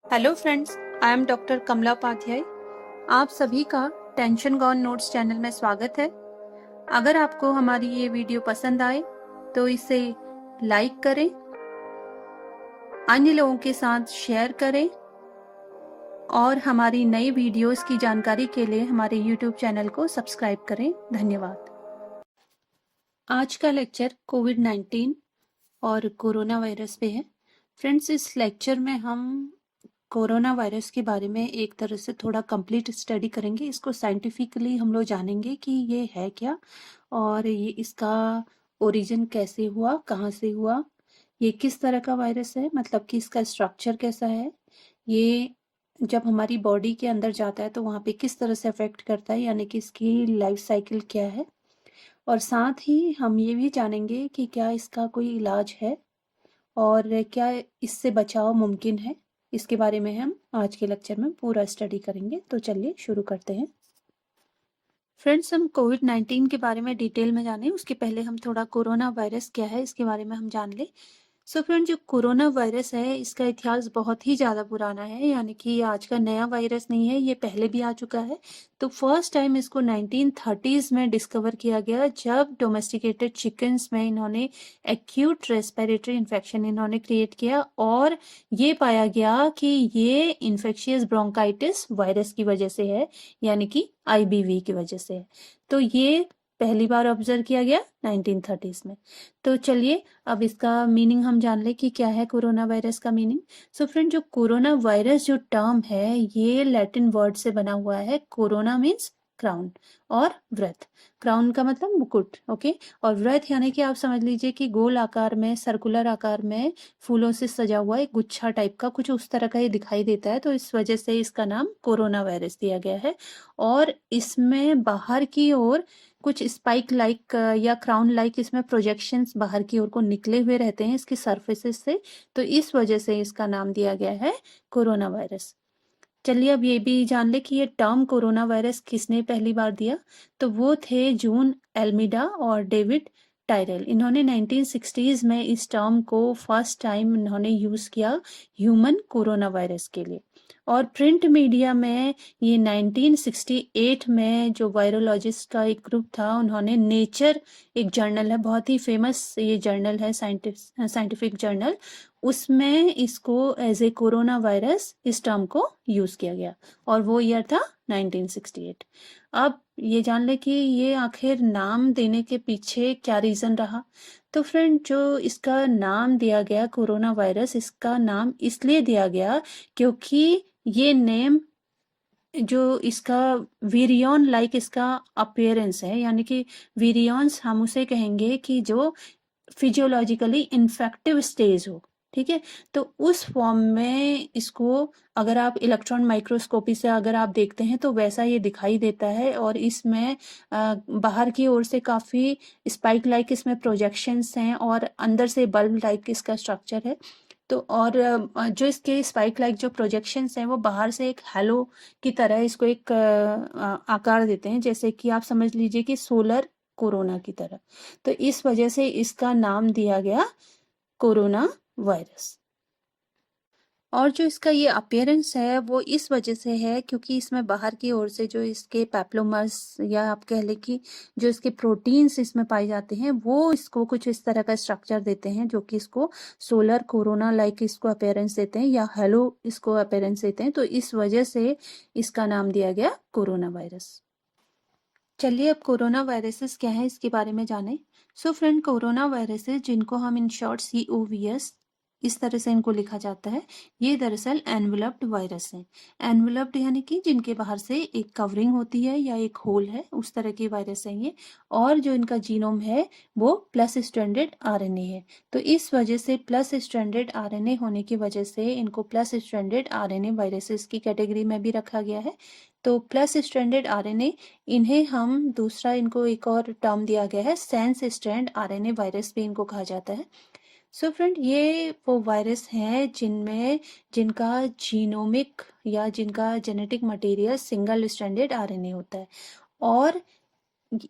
Hello friends, I am doctor Kamla Upadhyay. आप सभी का टेंशन गॉन नोट्स चैनल में स्वागत है। अगर आपको हमारी ये वीडियो पसंद आए तो इसे लाइक करें, अन्य लोगों के साथ शेयर करें और हमारी नई वीडियोस की जानकारी के लिए हमारे यूट्यूब चैनल को सब्सक्राइब करें। धन्यवाद। आज का लेक्चर कोविड-19 और कोरोना वायरस पे है। फ्रेंड्स, इस लेक्चर में हम कोरोना वायरस के बारे में एक तरह से थोड़ा कंप्लीट स्टडी करेंगे। इसको साइंटिफिकली हम लोग जानेंगे कि ये है क्या और ये इसका ओरिजिन कैसे हुआ, कहाँ से हुआ, ये किस तरह का वायरस है, मतलब कि इसका स्ट्रक्चर कैसा है, ये जब हमारी बॉडी के अंदर जाता है तो वहाँ पे किस तरह से अफेक्ट करता है, यानी कि इसकी लाइफ साइकिल क्या है। और साथ ही हम ये भी जानेंगे कि क्या इसका कोई इलाज है और क्या इससे बचाव मुमकिन है। इसके बारे में हम आज के लेक्चर में पूरा स्टडी करेंगे। तो चलिए शुरू करते हैं। फ्रेंड्स, हम कोविड-19 के बारे में डिटेल में जानें उसके पहले हम थोड़ा कोरोना वायरस क्या है इसके बारे में हम जान लें। सो फ्रेंड, जो कोरोना वायरस है इसका इतिहास बहुत ही ज़्यादा पुराना है, यानी कि ये आज का नया वायरस नहीं है, ये पहले भी आ चुका है। तो फर्स्ट टाइम इसको 1930s में डिस्कवर किया गया जब डोमेस्टिकेटेड चिकन्स में इन्होंने एक्यूट रेस्पिरेटरी इन्फेक्शन इन्होंने क्रिएट किया और ये पाया गया कि ये इन्फेक्शियस ब्रोंकाइटिस वायरस की वजह से है, यानी कि आईबीवी की वजह से है। तो ये पहली बार ऑब्जर्व किया गया 1930s में। तो चलिए अब इसका मीनिंग हम जान ले कि क्या है कोरोना वायरस का मीनिंग। सो फ्रेंड, जो कोरोना वायरस जो टर्म है ये लैटिन वर्ड से बना हुआ है। कोरोना मीन्स क्राउन और व्रत। क्राउन का मतलब मुकुट, ओके। और व्रत यानी कि आप समझ लीजिए कि गोल आकार में, सर्कुलर आकार में फूलों से सजा हुआ एक गुच्छा टाइप का कुछ उस तरह का ये दिखाई देता है। तो इस वजह से इसका नाम कोरोना वायरस दिया गया है। और इसमें बाहर की ओर कुछ स्पाइक लाइक या क्राउन लाइक इसमें प्रोजेक्शंस बाहर की ओर को निकले हुए रहते हैं इसकी सरफेसेस से। तो इस वजह से इसका नाम दिया गया है कोरोना वायरस। चलिए अब ये भी जान ले कि ये टर्म कोरोना वायरस किसने पहली बार दिया। तो वो थे जून एल्मीडा और डेविड टायरेल। इन्होंने 1960s में इस टर्म को फर्स्ट टाइम इन्होंने यूज़ किया ह्यूमन कोरोना वायरस के लिए। और प्रिंट मीडिया में ये 1968 में जो वायरोलॉजिस्ट का एक ग्रुप था उन्होंने नेचर, एक जर्नल है, बहुत ही फेमस ये जर्नल है, साइंटिफिक जर्नल, उसमें इसको एज ए कोरोना वायरस इस टर्म को यूज किया गया और वो ईयर था 1968। अब ये जान ले कि ये आखिर नाम देने के पीछे क्या रीजन रहा। तो फ्रेंड, जो इसका नाम दिया गया कोरोना वायरस, इसका नाम इसलिए दिया गया क्योंकि ये नेम जो इसका वीरियन लाइक इसका अपीयरेंस है, यानी कि वीरियंस हम उसे कहेंगे कि जो फिजियोलॉजिकली इन्फेक्टिव स्टेज हो, ठीक है। तो उस फॉर्म में इसको अगर आप इलेक्ट्रॉन माइक्रोस्कोपी से अगर आप देखते हैं तो वैसा ये दिखाई देता है। और इसमें बाहर की ओर से काफ़ी स्पाइक लाइक इसमें प्रोजेक्शंस हैं और अंदर से बल्ब लाइक इसका स्ट्रक्चर है। तो और जो इसके स्पाइक लाइक जो प्रोजेक्शंस हैं वो बाहर से एक हैलो की तरह इसको एक आकार देते हैं, जैसे कि आप समझ लीजिए कि सोलर कोरोना की तरह। तो इस वजह से इसका नाम दिया गया कोरोना वायरस। और जो इसका ये अपीयरेंस है वो इस वजह से है क्योंकि इसमें बाहर की ओर से जो इसके पैप्लोमर्स या आप कह लें कि जो इसके प्रोटीन्स इसमें पाए जाते हैं वो इसको कुछ इस तरह का स्ट्रक्चर देते हैं जो कि इसको सोलर कोरोना लाइक इसको अपीयरेंस देते हैं या हेलो इसको अपीयरेंस देते हैं। तो इस वजह से इसका नाम दिया गया कोरोना वायरस। चलिए अब कोरोना वायरसेस क्या है इसके बारे में जानें। सो फ्रेंड, कोरोना वायरसेस जिनको हम इन शॉर्ट COVS इस तरह से इनको लिखा जाता है, ये दरअसल एनवेलप्ड वायरस हैं। एनवेलप्ड यानी कि जिनके बाहर से एक कवरिंग होती है या एक होल है, उस तरह के वायरस हैं ये। और जो इनका जीनोम है वो प्लस स्ट्रैंडेड RNA है। तो इस वजह से प्लस स्ट्रैंडेड RNA होने की वजह से इनको प्लस स्ट्रैंडेड RNA वायरसेस की कैटेगरी में भी रखा गया है। तो प्लस स्ट्रैंडेड RNA, इन्हें हम दूसरा इनको एक और टर्म दिया गया है, सेंस स्ट्रैंड RNA वायरस भी इनको कहा जाता है। सो फ्रेंड, ये वो वायरस हैं जिनमें जिनका जीनोमिक या जिनका genetic material single stranded RNA होता है। और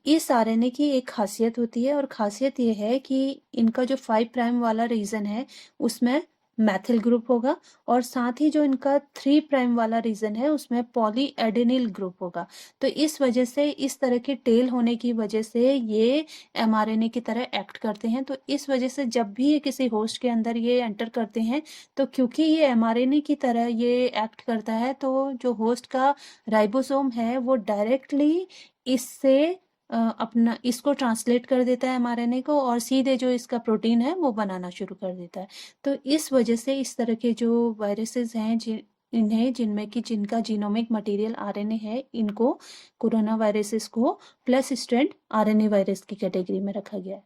इस RNA की एक खासियत होती है और खासियत ये है कि इनका जो 5 प्राइम वाला रीजन है उसमें मैथिल ग्रुप होगा, और साथ ही जो इनका 3 प्राइम वाला रीजन है उसमें पॉली एडेनिल ग्रुप होगा। तो इस वजह से, इस तरह के टेल होने की वजह से ये mRNA की तरह एक्ट करते हैं। तो इस वजह से जब भी ये किसी होस्ट के अंदर ये एंटर करते हैं, तो क्योंकि ये mRNA की तरह ये एक्ट करता है, तो जो होस्ट का राइबोसोम है वो डायरेक्टली इससे अपना इसको ट्रांसलेट कर देता है mRNA को, और सीधे जो इसका प्रोटीन है वो बनाना शुरू कर देता है। तो इस वजह से इस तरह के जो वायरसेस हैं जिनमें कि जिनका जीनोमिक मटेरियल आरएनए है, इनको कोरोना वायरसेस को प्लस स्ट्रैंड आरएनए वायरस की कैटेगरी में रखा गया है।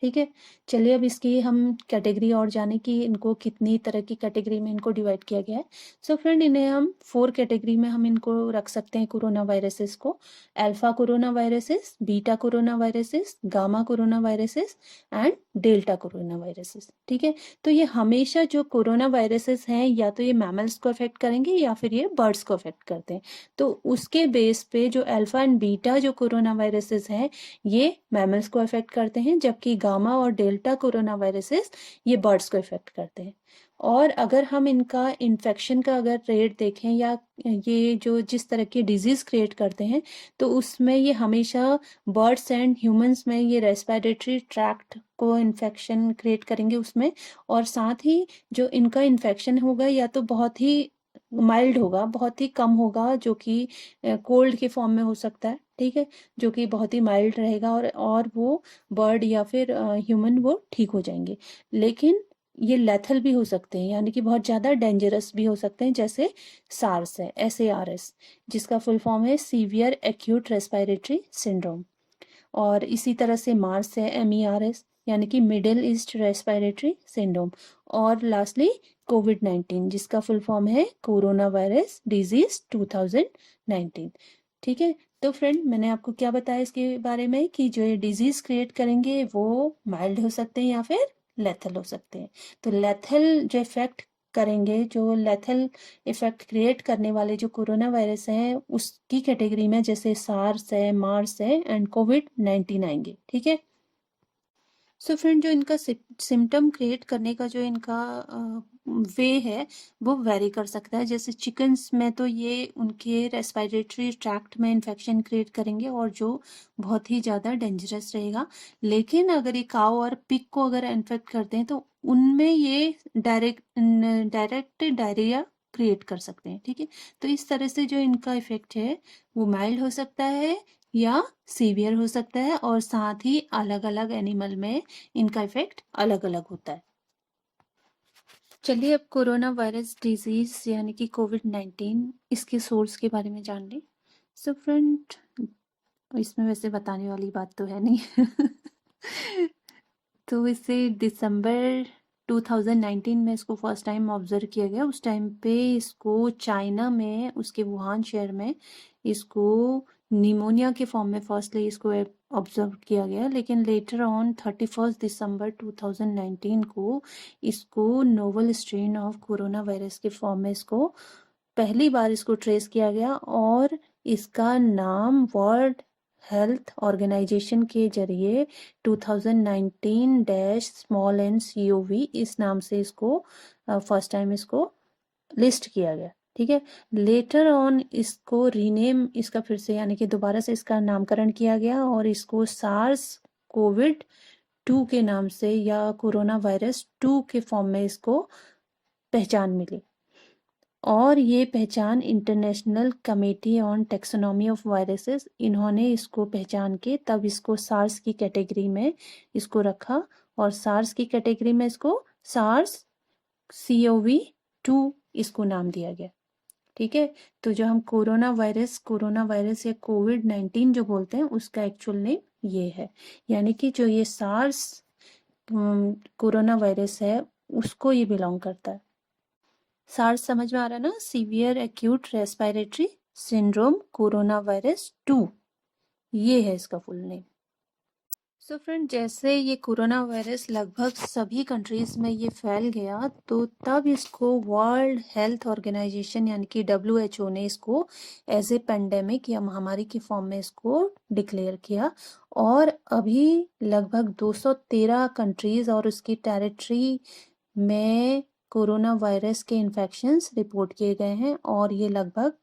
ठीक है, चलिए अब इसकी हम कैटेगरी और जाने कि इनको कितनी तरह की कैटेगरी में इनको डिवाइड किया गया है। सो फ्रेंड, इन्हें हम 4 कैटेगरी में हम इनको रख सकते हैं कोरोना वायरसेस को। Alpha corona viruses, beta corona viruses, gamma corona viruses and delta corona viruses. ठीक है, तो ये हमेशा जो कोरोना वायरसेस हैं, या तो ये मैमल्स को अफेक्ट करेंगे या फिर ये बर्ड्स को अफेक्ट करते हैं। तो उसके बेस पे जो अल्फा एंड बीटा जो कोरोना वायरसेस हैं, ये मैमल्स को अफेक्ट करते हैं, जबकि गामा और डेल्टा कोरोना वायरसेस ये बर्ड्स को अफेक्ट करते हैं। और अगर हम इनका इन्फेक्शन का अगर रेट देखें, या ये जो जिस तरह की डिजीज क्रिएट करते हैं, तो उसमें ये हमेशा बर्ड्स एंड ह्यूमंस में ये रेस्पिरेटरी ट्रैक्ट को इन्फेक्शन क्रिएट करेंगे उसमें। और साथ ही जो इनका इन्फेक्शन होगा, या तो बहुत ही माइल्ड होगा, बहुत ही कम होगा, जो कि कोल्ड के फॉर्म में हो सकता है। ठीक है, जो कि बहुत ही माइल्ड रहेगा, और वो बर्ड या फिर ह्यूमन वो ठीक हो जाएंगे। लेकिन ये लेथल भी हो सकते हैं, यानी कि बहुत ज़्यादा डेंजरस भी हो सकते हैं, जैसे सार्स है, SARS, जिसका फुल फॉर्म है सीवियर एक्यूट रेस्पिरेटरी सिंड्रोम। और इसी तरह से मार्स है, MERS, यानी कि मिडिल ईस्ट रेस्पिरेटरी सिंड्रोम। और लास्टली कोविड-19, जिसका फुल फॉर्म है कोरोना वायरस डिजीज 2019। ठीक है, तो फ्रेंड, मैंने आपको क्या बताया इसके बारे में कि जो ये डिजीज क्रिएट करेंगे वो माइल्ड हो सकते हैं या फिर लेथल हो सकते हैं। तो लेथल जो इफेक्ट करेंगे, जो लेथल इफेक्ट क्रिएट करने वाले जो कोरोना वायरस हैं, उसकी कैटेगरी में जैसे सार्स है, मार्स है एंड कोविड-19 आएंगे। ठीक है, सो फ्रेंड, जो इनका सिम्टम क्रिएट करने का जो इनका वे है वो वेरी कर सकता है। जैसे चिकन्स में तो ये उनके रेस्पिरेटरी ट्रैक्ट में इन्फेक्शन क्रिएट करेंगे, और जो बहुत ही ज़्यादा डेंजरस रहेगा। लेकिन अगर ये काऊ और पिग को अगर इन्फेक्ट करते हैं, तो उनमें ये डायरेक्ट डायरिया क्रिएट कर सकते हैं। ठीक है, तो इस तरह से जो इनका इफेक्ट है वो माइल्ड हो सकता है या सीवियर हो सकता है, और साथ ही अलग अलग एनिमल में इनका इफेक्ट अलग अलग होता है। चलिए अब कोरोना वायरस डिजीज यानी कि कोविड-19, इसके सोर्स के बारे में जान लें। सो फ्रेंड, इसमें वैसे बताने वाली बात तो है नहीं। तो इसे दिसंबर 2019 में इसको फर्स्ट टाइम ऑब्जर्व किया गया। उस टाइम पे इसको चाइना में, उसके वुहान शहर में इसको निमोनिया के फॉर्म में फर्स्टली इसको ऑब्जर्व किया गया। लेकिन लेटर ऑन 31 दिसंबर 2019 को इसको novel strain of corona virus के फॉर्म में इसको पहली बार इसको ट्रेस किया गया, और इसका नाम वर्ल्ड हेल्थ ऑर्गेनाइजेशन के जरिए 2019-CoV इस नाम से इसको फर्स्ट टाइम इसको लिस्ट किया गया। ठीक है, लेटर ऑन इसको रीनेम, इसका फिर से यानी कि दोबारा से इसका नामकरण किया गया, और इसको सार्स कोविड 2 के नाम से या कोरोना वायरस 2 के फॉर्म में इसको पहचान मिली। और ये पहचान international committee on taxonomy of viruses, इन्होंने इसको पहचान के तब इसको सार्स की कैटेगरी में इसको रखा, और सार्स की कैटेगरी में इसको सार्स CoV-2 इसको नाम दिया गया। ठीक है, तो जो हम कोरोना वायरस या कोविड-19 जो बोलते हैं, उसका एक्चुअल नेम ये है। यानी कि जो ये सार्स कोरोना वायरस है उसको ये बिलोंग करता है। सार्स समझ में आ रहा है ना? Severe acute respiratory syndrome corona virus 2, ये है इसका फुल नेम। सो फ्रेंड, जैसे ये कोरोना वायरस लगभग सभी कंट्रीज में ये फैल गया, तो तब इसको वर्ल्ड हेल्थ ऑर्गेनाइजेशन यानी कि WHO ने इसको एज ए पेंडेमिक या महामारी की फॉर्म में इसको डिक्लेयर किया। और अभी लगभग 213 कंट्रीज और उसकी टेरिटरी में कोरोना वायरस के इन्फेक्शंस रिपोर्ट किए गए हैं और ये लगभग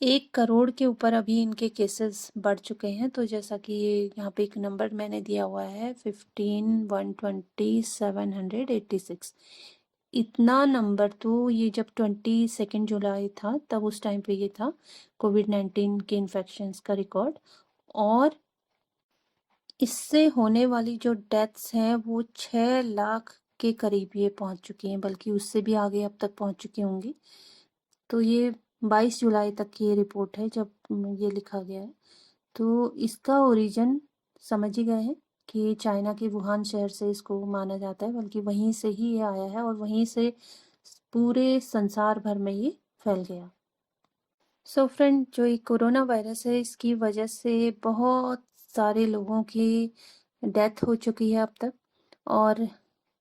1 करोड़ के ऊपर अभी इनके केसेस बढ़ चुके हैं। तो जैसा कि ये यहाँ पे एक नंबर मैंने दिया हुआ है 15,120,786, इतना नंबर तो ये जब 22 जुलाई था तब उस टाइम पे ये था कोविड-19 के इन्फेक्शंस का रिकॉर्ड। और इससे होने वाली जो डेथ्स हैं वो 6 लाख के करीब ये पहुंच चुकी हैं, बल्कि उससे भी आगे अब तक पहुंच चुकी होंगी। तो ये 22 जुलाई तक की ये रिपोर्ट है जब ये लिखा गया है। तो इसका ओरिजिन समझ ही गए हैं कि चाइना के वुहान शहर से इसको माना जाता है, बल्कि वहीं से ही ये आया है और वहीं से पूरे संसार भर में ये फैल गया। सो फ्रेंड, जो ये कोरोना वायरस है इसकी वजह से बहुत सारे लोगों की डेथ हो चुकी है अब तक, और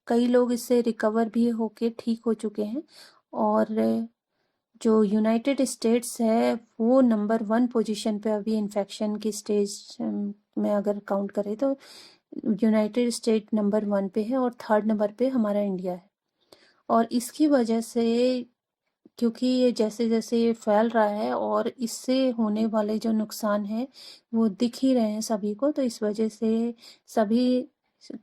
कई लोग इससे रिकवर भी होके ठीक हो चुके हैं। और जो यूनाइटेड स्टेट्स है वो नंबर 1 पोजीशन पे अभी इन्फेक्शन की स्टेज में अगर काउंट करें तो यूनाइटेड स्टेट नंबर 1 पे है और 3rd नंबर पे हमारा इंडिया है। और इसकी वजह से, क्योंकि ये जैसे जैसे ये फैल रहा है और इससे होने वाले जो नुकसान हैं वो दिख ही रहे हैं सभी को, तो इस वजह से सभी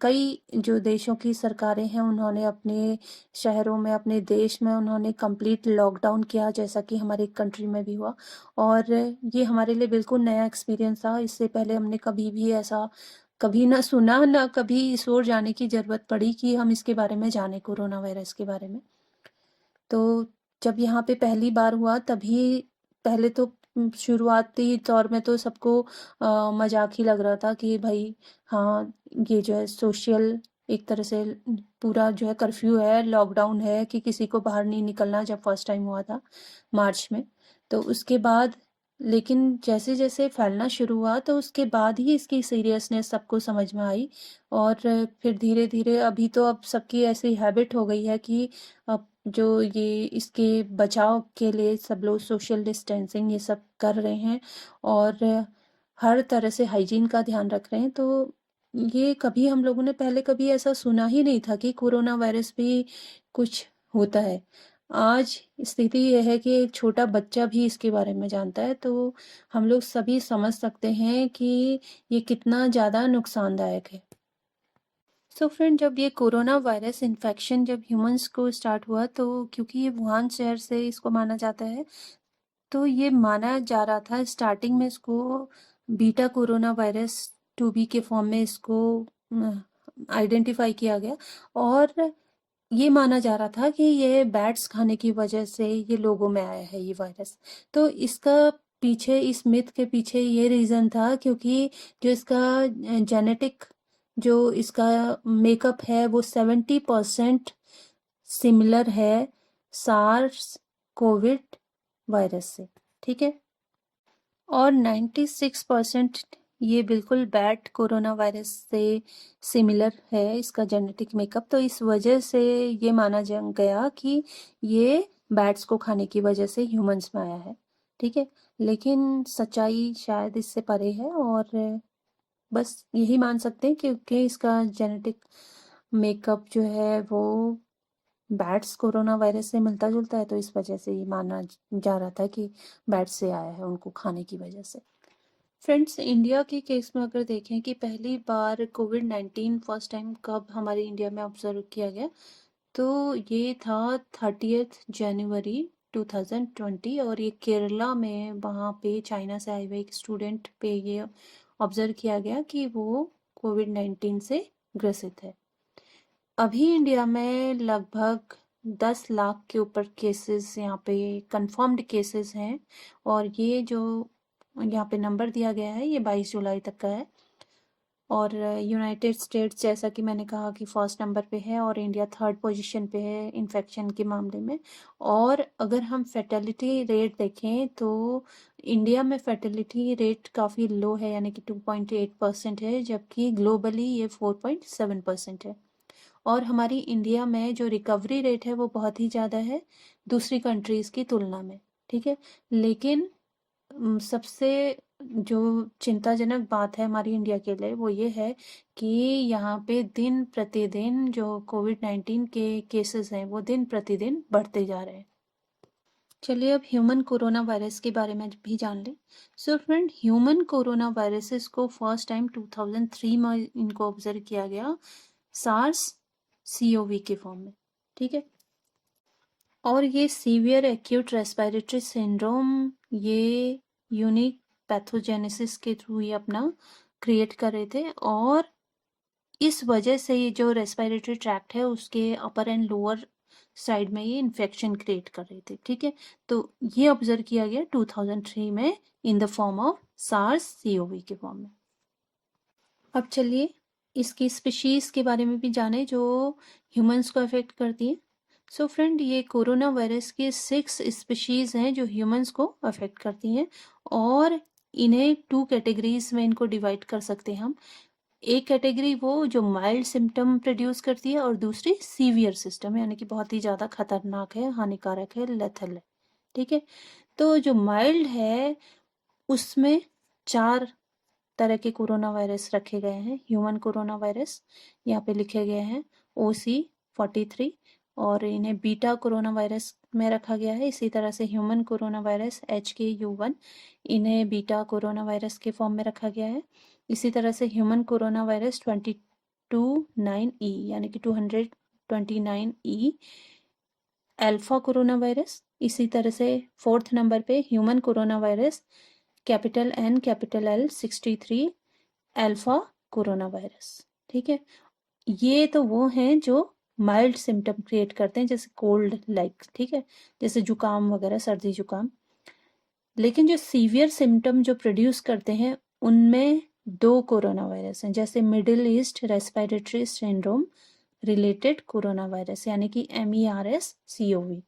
कई जो देशों की सरकारें हैं उन्होंने अपने शहरों में, अपने देश में उन्होंने कंप्लीट लॉकडाउन किया, जैसा कि हमारे कंट्री में भी हुआ। और ये हमारे लिए बिल्कुल नया एक्सपीरियंस था। इससे पहले हमने कभी भी ऐसा कभी ना सुना, ना कभी इस ओर जाने की ज़रूरत पड़ी कि हम इसके बारे में जाने, कोरोना वायरस के बारे में। तो जब यहाँ पे पहली बार हुआ तभी पहले तो शुरुआती दौर में तो सबको मजाक ही लग रहा था कि भाई हाँ, ये जो है सोशल एक तरह से पूरा जो है कर्फ्यू है, लॉकडाउन है कि किसी को बाहर नहीं निकलना, जब फर्स्ट टाइम हुआ था मार्च में। तो उसके बाद लेकिन जैसे जैसे फैलना शुरू हुआ तो उसके बाद ही इसकी सीरियसनेस सबको समझ में आई। और फिर धीरे धीरे अभी तो अब सबकी ऐसी हैबिट हो गई है कि अब जो ये इसके बचाव के लिए सब लोग सोशल डिस्टेंसिंग ये सब कर रहे हैं और हर तरह से हाइजीन का ध्यान रख रहे हैं। तो ये कभी हम लोगों ने पहले कभी ऐसा सुना ही नहीं था कि कोरोना वायरस भी कुछ होता है। आज स्थिति यह है कि एक छोटा बच्चा भी इसके बारे में जानता है, तो हम लोग सभी समझ सकते हैं कि ये कितना ज़्यादा नुकसानदायक है। सो फ्रेंड, जब ये कोरोना वायरस इन्फेक्शन जब ह्यूमंस को स्टार्ट हुआ, तो क्योंकि ये वुहान शहर से इसको माना जाता है, तो ये माना जा रहा था स्टार्टिंग में इसको बीटा कोरोना वायरस 2B के फॉर्म में इसको आइडेंटिफाई किया गया। और ये माना जा रहा था कि ये बैट्स खाने की वजह से ये लोगों में आया है ये वायरस। तो इसका पीछे, इस मिथ के पीछे ये रीज़न था क्योंकि जो इसका जेनेटिक जो इसका मेकअप है वो 70% सिमिलर है सार्स कोविड वायरस से, ठीक है। और 96% ये बिल्कुल बैट कोरोना वायरस से सिमिलर है इसका जेनेटिक मेकअप। तो इस वजह से ये माना गया कि ये बैट्स को खाने की वजह से ह्यूमंस में आया है, ठीक है। लेकिन सच्चाई शायद इससे परे है और बस यही मान सकते हैं क्योंकि इसका जेनेटिक मेकअप जो है वो बैट्स कोरोना वायरस से मिलता जुलता है, तो इस वजह से ये माना जा रहा था कि बैट्स से आया है उनको खाने की वजह से। फ्रेंड्स, इंडिया के केस में अगर देखें कि पहली बार कोविड-19 फर्स्ट टाइम कब हमारे इंडिया में ऑब्जर्व किया गया, तो ये था 30 जनवरी 2020। और ये केरला में, वहाँ पे चाइना से आए हुए एक स्टूडेंट पे ये ऑब्जर्व किया गया कि वो कोविड-19 से ग्रसित है। अभी इंडिया में लगभग 10 लाख के ऊपर केसेस यहाँ पे कंफर्म्ड केसेस हैं। और ये जो यहाँ पे नंबर दिया गया है ये 22 जुलाई तक का है। और यूनाइटेड स्टेट्स, जैसा कि मैंने कहा, कि फर्स्ट नंबर पे है और इंडिया 3rd पोजीशन पे है इन्फेक्शन के मामले में। और अगर हम फर्टिलिटी रेट देखें तो इंडिया में फर्टिलिटी रेट काफ़ी लो है, यानी कि 2.8% है, जबकि ग्लोबली ये 4.7% है। और हमारी इंडिया में जो रिकवरी रेट है वो बहुत ही ज़्यादा है दूसरी कंट्रीज़ की तुलना में, ठीक है। लेकिन सबसे जो चिंताजनक बात है हमारी इंडिया के लिए वो ये है कि यहाँ पे दिन प्रतिदिन जो कोविड-19 के केसेस हैं वो दिन प्रतिदिन बढ़ते जा रहे हैं। चलिए अब ह्यूमन कोरोना वायरस के बारे में भी जान लें। So friend, human corona viruses को फर्स्ट टाइम 2003 में इनको ऑब्जर्व किया गया, सार्स सीओवी के फॉर्म में। ठीक है, और ये सीवियर एक्यूट रेस्पिरेटरी सिंड्रोम ये यूनिक पैथोजेनेसिस के थ्रू ये अपना क्रिएट कर रहे थे, और इस वजह से ये जो रेस्पिरेटरी ट्रैक्ट है उसके अपर एंड लोअर साइड में ये इन्फेक्शन क्रिएट कर रहे थे। ठीक है, तो ये ऑब्जर्व किया गया 2003 में in the form of SARS CoV के फॉर्म में। अब चलिए इसकी स्पीशीज के बारे में भी जाने जो ह्यूमंस को अफेक्ट करती है। सो फ्रेंड, ये कोरोना वायरस के 6 स्पीशीज हैं जो ह्यूमंस को अफेक्ट करती हैं, और इन्हें 2 कैटेगरीज में इनको डिवाइड कर सकते हैं हम। एक कैटेगरी वो जो माइल्ड सिम्टम प्रोड्यूस करती है, और दूसरी सीवियर सिस्टम यानी कि बहुत ही ज़्यादा खतरनाक है, हानिकारक है, लेथल है। ठीक है, तो जो माइल्ड है उसमें 4 तरह के कोरोना वायरस रखे गए हैं। ह्यूमन कोरोना वायरस यहाँ पे लिखे गए हैं OC43, और इन्हें बीटा कोरोना वायरस में रखा गया है। इसी तरह से ह्यूमन कोरोना वायरस HKU1, इन्हें बीटा कोरोना वायरस के फॉर्म में रखा गया है। इसी तरह से ह्यूमन कोरोना वायरस 229E यानी कि 229E अल्फा कोरोना वायरस। इसी तरह से 4th नंबर पे human corona virus capital N capital L 63 alpha corona virus. ठीक है, ये तो वो हैं जो माइल्ड सिम्टम क्रिएट करते हैं, जैसे कोल्ड लाइक, ठीक है, जैसे जुकाम वगैरह, सर्दी जुकाम। लेकिन जो सीवियर सिम्टम जो प्रोड्यूस करते हैं उनमें 2 कोरोना वायरस हैं, जैसे middle east respiratory syndrome related corona virus यानी कि MERS-CoV,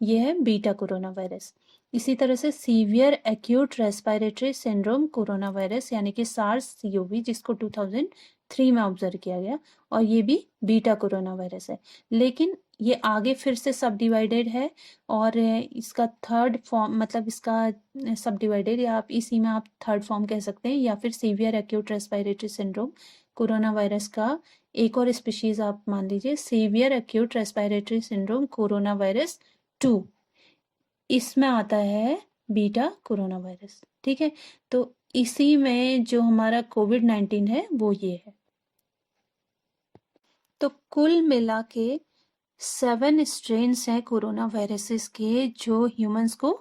ये है बीटा कोरोना वायरस। इसी तरह से severe acute respiratory syndrome corona virus यानी कि SARS-CoV, जिसको 2003 में ऑब्जर्व किया गया, और ये भी बीटा कोरोना वायरस है। लेकिन ये आगे फिर से सब डिवाइडेड है, और इसका थर्ड फॉर्म, मतलब इसका सब डिवाइडेड, या आप इसी में आप थर्ड फॉर्म कह सकते हैं, या फिर severe acute respiratory syndrome corona virus का एक और स्पीशीज आप मान लीजिए severe acute respiratory syndrome corona virus 2, इसमें आता है बीटा कोरोना वायरस। ठीक है, तो इसी में जो हमारा कोविड-19 है वो ये है। तो कुल मिला के 7 स्ट्रेन्स हैं कोरोना वायरसेस के जो ह्यूमंस को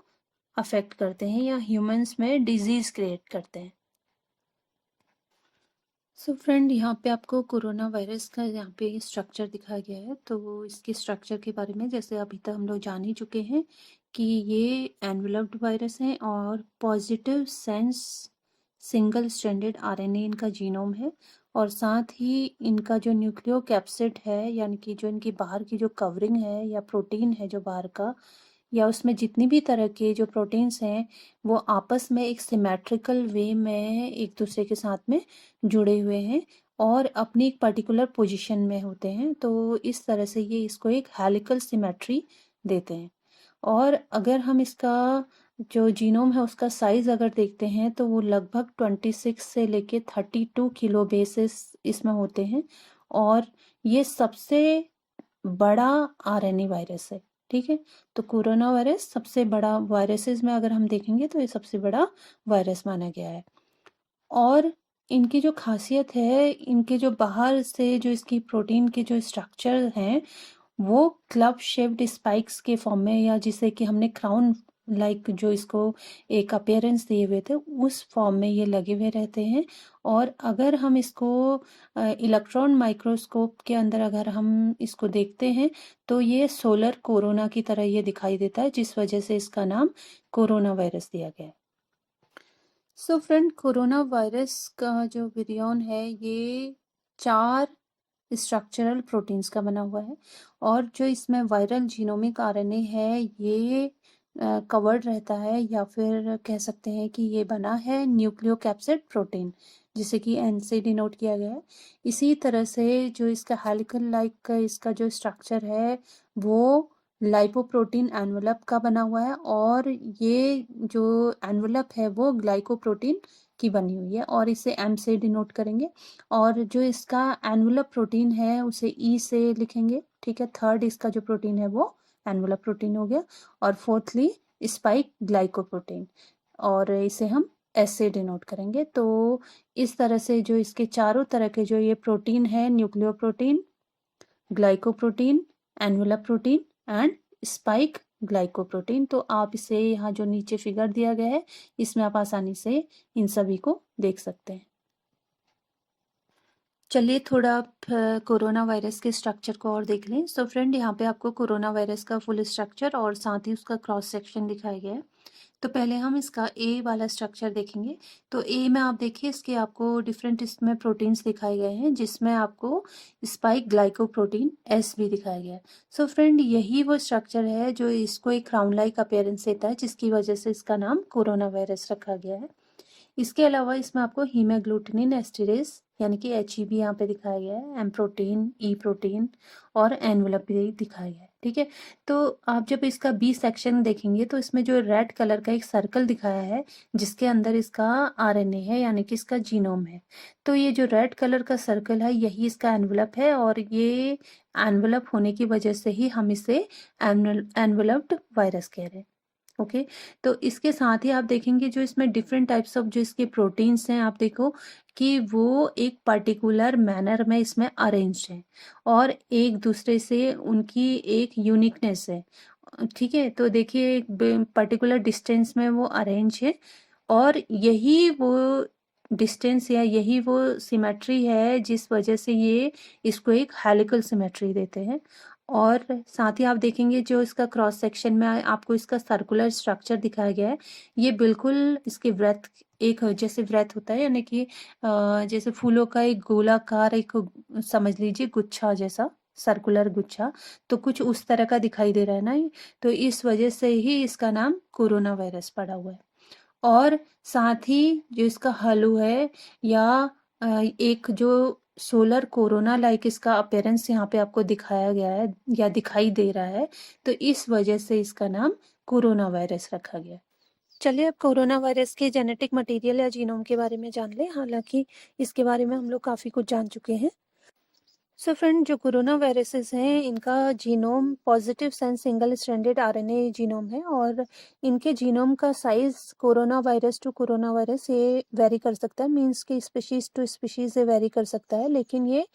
अफेक्ट करते हैं या ह्यूमंस में डिजीज क्रिएट करते हैं। सो फ्रेंड, यहाँ पे आपको कोरोना वायरस का यहाँ पे स्ट्रक्चर दिखाया गया है। तो इसके स्ट्रक्चर के बारे में जैसे अभी तक हम लोग जान ही चुके हैं कि ये एनवेलप्ड वायरस हैं, और positive sense single stranded RNA इनका जीनोम है, और साथ ही इनका जो न्यूक्लियोकैप्सिड है यानी कि जो इनकी बाहर की जो कवरिंग है या प्रोटीन है जो बाहर का, या उसमें जितनी भी तरह के जो प्रोटीन्स हैं वो आपस में एक सिमेट्रिकल वे में एक दूसरे के साथ में जुड़े हुए हैं और अपनी एक पर्टिकुलर पोजीशन में होते हैं। तो इस तरह से ये इसको एक हेलिकल सिमेट्री देते हैं। और अगर हम इसका जो जीनोम है उसका साइज अगर देखते हैं तो वो लगभग 26 से लेके 32 किलो बेसिस इसमें होते हैं, और ये सबसे बड़ा RNA वायरस है। ठीक है, तो कोरोना वायरस सबसे बड़ा वायरसेस में अगर हम देखेंगे तो ये सबसे बड़ा वायरस माना गया है। और इनकी जो खासियत है, इनके जो बाहर से जो इसकी प्रोटीन के जो स्ट्रक्चर हैं वो क्लब शेप्ड स्पाइक्स के फॉर्म में, या जिसे कि हमने क्राउन लाइक जो इसको एक अपीयरेंस दिए हुए थे उस फॉर्म में ये लगे हुए रहते हैं। और अगर हम इसको इलेक्ट्रॉन माइक्रोस्कोप के अंदर अगर हम इसको देखते हैं तो ये सोलर कोरोना की तरह ये दिखाई देता है, जिस वजह से इसका नाम कोरोना वायरस दिया गया है। सो फ्रेंड, कोरोना वायरस का जो विरियन है ये 4 स्ट्रक्चरल प्रोटीन्स का बना हुआ है, और जो इसमें वायरल जीनोमिक RNA है ये कवर्ड रहता है, या फिर कह सकते हैं कि ये बना है न्यूक्लियोकैप्सिड प्रोटीन, जिसे कि N से डिनोट किया गया है। इसी तरह से जो इसका हेलिकल लाइक का इसका जो स्ट्रक्चर है वो लाइपोप्रोटीन एनवेलप का बना हुआ है और ये जो एनवेलप है वो ग्लाइकोप्रोटीन की बनी हुई है और इसे एम से डिनोट करेंगे। और जो इसका एनवेलप प्रोटीन है उसे ई से लिखेंगे, ठीक है। थर्ड इसका जो प्रोटीन है वो एनवेलप प्रोटीन हो गया। और फोर्थली स्पाइक ग्लाइकोप्रोटीन, और इसे हम एस से डिनोट करेंगे। तो इस तरह से जो इसके चारों तरह के जो ये प्रोटीन है, nucleoprotein, glycoprotein, envelope protein and spike glycoprotein, तो आप इसे यहाँ जो नीचे फिगर दिया गया है इसमें आप आसानी से इन सभी को देख सकते हैं। चलिए थोड़ा कोरोना वायरस के स्ट्रक्चर को और देख लें। सो फ्रेंड, यहाँ पे आपको कोरोना वायरस का फुल स्ट्रक्चर और साथ ही उसका क्रॉस सेक्शन दिखाया गया है। तो पहले हम इसका ए वाला स्ट्रक्चर देखेंगे। तो ए में आप देखिए इसके आपको डिफरेंट इसमें प्रोटीन्स दिखाए गए हैं, जिसमें आपको स्पाइक ग्लाइकोप्रोटीन एस भी दिखाया गया है। सो फ्रेंड, यही वो स्ट्रक्चर है जो इसको एक क्राउन लाइक अपीयरेंस देता है, जिसकी वजह से इसका नाम कोरोना वायरस रखा गया है। इसके अलावा इसमें आपको हीमोग्लूटिनिन एस्टिरेज यानी कि HE भी यहाँ पे दिखाया गया है, एम प्रोटीन, ई प्रोटीन और एनवेलप भी दिखाया गया है, ठीक है। तो आप जब इसका बी सेक्शन देखेंगे तो इसमें जो रेड कलर का एक सर्कल दिखाया है जिसके अंदर इसका RNA है यानी कि इसका जीनोम है। तो ये जो रेड कलर का सर्कल है यही इसका एनवेलप है और ये एनवेलप होने की वजह से ही हम इसे एनवेलप्ड वायरस कह रहे हैं। ओके तो इसके साथ ही आप देखेंगे जो इसमें डिफरेंट टाइप्स ऑफ जो इसके प्रोटीन्स हैं, आप देखो कि वो एक पर्टिकुलर मैनर में इसमें अरेंज्ड हैं और एक दूसरे से उनकी एक यूनिकनेस है, ठीक है। तो देखिए एक पर्टिकुलर डिस्टेंस में वो अरेंज है और यही वो डिस्टेंस या यही वो सिमेट्री है जिस वजह से ये इसको एक हेलिकल सिमेट्री देते हैं। और साथ ही आप देखेंगे जो इसका क्रॉस सेक्शन में आपको इसका सर्कुलर स्ट्रक्चर दिखाया गया है, ये बिल्कुल इसकी व्रत एक जैसे व्रत होता है यानी कि जैसे फूलों का एक गोलाकार एक समझ लीजिए गुच्छा जैसा, सर्कुलर गुच्छा, तो कुछ उस तरह का दिखाई दे रहा है ना ये। तो इस वजह से ही इसका नाम कोरोना वायरस पड़ा हुआ है। और साथ ही जो इसका हलू है या एक जो सोलर कोरोना लाइक इसका अपीयरेंस यहाँ पे आपको दिखाया गया है या दिखाई दे रहा है, तो इस वजह से इसका नाम कोरोना वायरस रखा गया। चलिए अब कोरोना वायरस के जेनेटिक मटेरियल या जीनोम के बारे में जान लें। हालांकि इसके बारे में हम लोग काफ़ी कुछ जान चुके हैं। सो फ्रेंड, जो कोरोना वायरसेस हैं इनका genome positive sense single stranded RNA genome है और इनके जीनोम का size corona virus to corona virus ये वेरी कर सकता है, मींस कि स्पीशीज टू स्पीशीज ये वेरी कर सकता है, लेकिन ये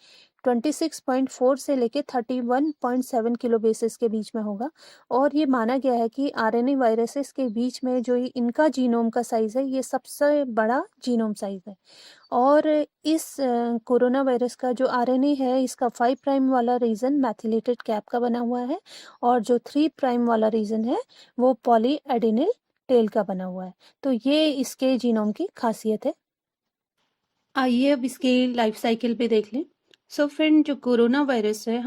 26.4 से लेके 31.7 किलो बेसिस के बीच में होगा। और ये माना गया है कि RNA वायरसेस के बीच में जो इनका जीनोम का साइज है ये सबसे बड़ा जीनोम साइज है। और इस कोरोना वायरस का जो RNA है इसका 5 प्राइम वाला रीजन मैथिलेटेड कैप का बना हुआ है और जो 3 प्राइम वाला रीजन है वो पॉली एडेनिल टेल का बना हुआ है। तो ये इसके जीनोम की खासियत है। आइए अब इसके लाइफ साइकिल पे देख लें। सो फ्रेंड, जो कोरोना वायरस है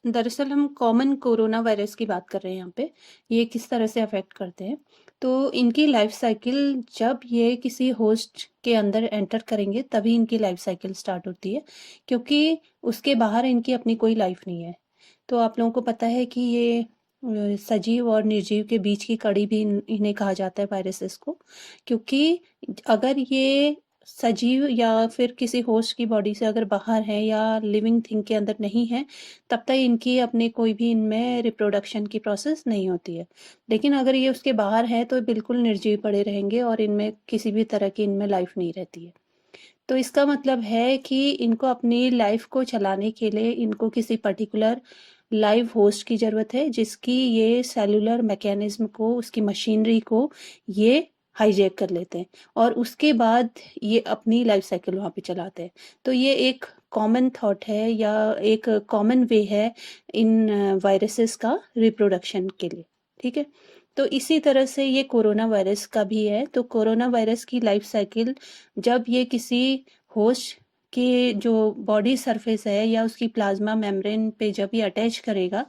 दरअसल हम कॉमन कोरोना वायरस की बात कर रहे हैं यहाँ पे, ये किस तरह से अफेक्ट करते हैं। तो इनकी लाइफ साइकिल जब ये किसी होस्ट के अंदर एंटर करेंगे तभी इनकी लाइफ साइकिल स्टार्ट होती है, क्योंकि उसके बाहर इनकी अपनी कोई लाइफ नहीं है। तो आप लोगों को पता है कि ये सजीव और निर्जीव के बीच की कड़ी भी इन्हें कहा जाता है वायरसेस को, क्योंकि अगर ये सजीव या फिर किसी होस्ट की बॉडी से अगर बाहर है या लिविंग थिंग के अंदर नहीं है तब तक इनकी अपने कोई भी इनमें रिप्रोडक्शन की प्रोसेस नहीं होती है। लेकिन अगर ये उसके बाहर है तो बिल्कुल निर्जीव पड़े रहेंगे और इनमें किसी भी तरह की इनमें लाइफ नहीं रहती है। तो इसका मतलब है कि इनको अपनी लाइफ को चलाने के लिए इनको किसी पर्टिकुलर लाइव होस्ट की ज़रूरत है, जिसकी ये सेलुलर मैकेनिज्म को, उसकी मशीनरी को ये हाईजैक कर लेते हैं और उसके बाद ये अपनी लाइफ साइकिल वहाँ पे चलाते हैं। तो ये एक कॉमन थॉट है या एक कॉमन वे है इन वायरसेस का रिप्रोडक्शन के लिए, ठीक है। तो इसी तरह से ये कोरोना वायरस का भी है। तो कोरोना वायरस की लाइफ साइकिल जब ये किसी होस्ट के जो बॉडी सरफेस है या उसकी प्लाज्मा मेम्ब्रेन पे जब ये अटैच करेगा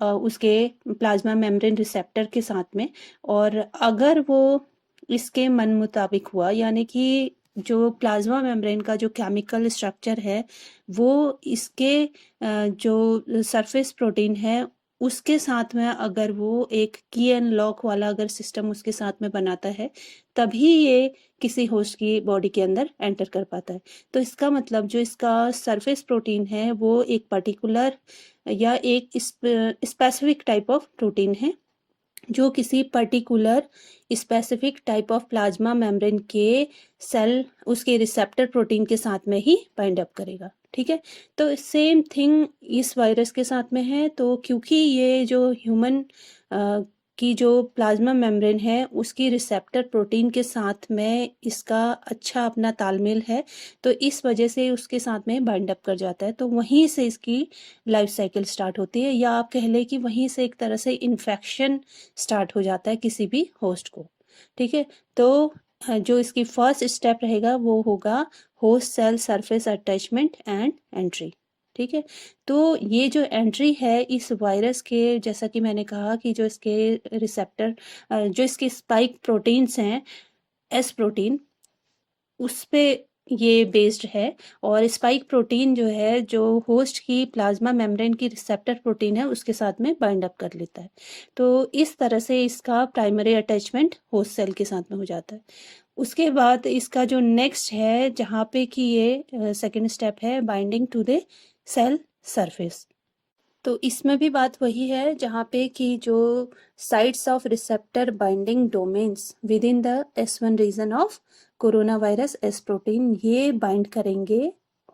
उसके प्लाज्मा मेम्ब्रेन रिसेप्टर के साथ में, और अगर वो इसके मन मुताबिक हुआ यानी कि जो प्लाज्मा मेम्ब्रेन का जो केमिकल स्ट्रक्चर है वो इसके जो सरफेस प्रोटीन है उसके साथ में अगर वो एक की एंड लॉक वाला अगर सिस्टम उसके साथ में बनाता है, तभी ये किसी होस्ट की बॉडी के अंदर एंटर कर पाता है। तो इसका मतलब जो इसका सरफेस प्रोटीन है वो एक पर्टिकुलर या एक स्पेसिफिक टाइप ऑफ प्रोटीन है जो किसी particular specific type of plasma membrane के सेल उसके रिसेप्टर प्रोटीन के साथ में ही बाइंड अप करेगा। ठीक है, तो सेम थिंग इस वायरस के साथ में है। तो क्योंकि ये जो ह्यूमन की जो प्लाज्मा मेम्ब्रेन है उसकी रिसेप्टर प्रोटीन के साथ में इसका अच्छा अपना तालमेल है, तो इस वजह से उसके साथ में बाइंड अप कर जाता है। तो वहीं से इसकी लाइफ साइकिल स्टार्ट होती है, या आप कह लें कि वहीं से एक तरह से इन्फेक्शन स्टार्ट हो जाता है किसी भी होस्ट को। ठीक है, तो जो इसकी फर्स्ट स्टेप रहेगा वो होगा host cell surface attachment and entry. ठीक है, तो ये जो एंट्री है इस वायरस के, जैसा कि मैंने कहा कि जो इसके रिसेप्टर जो इसके स्पाइक प्रोटीन्स हैं, एस प्रोटीन, उस पे ये बेस्ड है। और स्पाइक प्रोटीन जो है जो होस्ट की प्लाज्मा मेम्ब्रेन की रिसेप्टर प्रोटीन है उसके साथ में बाइंड अप कर लेता है। तो इस तरह से इसका प्राइमरी अटैचमेंट होस्ट सेल के साथ में हो जाता है। उसके बाद इसका जो नेक्स्ट है जहाँ पे कि ये सेकेंड स्टेप है binding to the cell surface. तो इसमें भी बात वही है जहाँ पे कि जो sites of receptor binding domains within the S1 region of corona virus S protein ये बाइंड करेंगे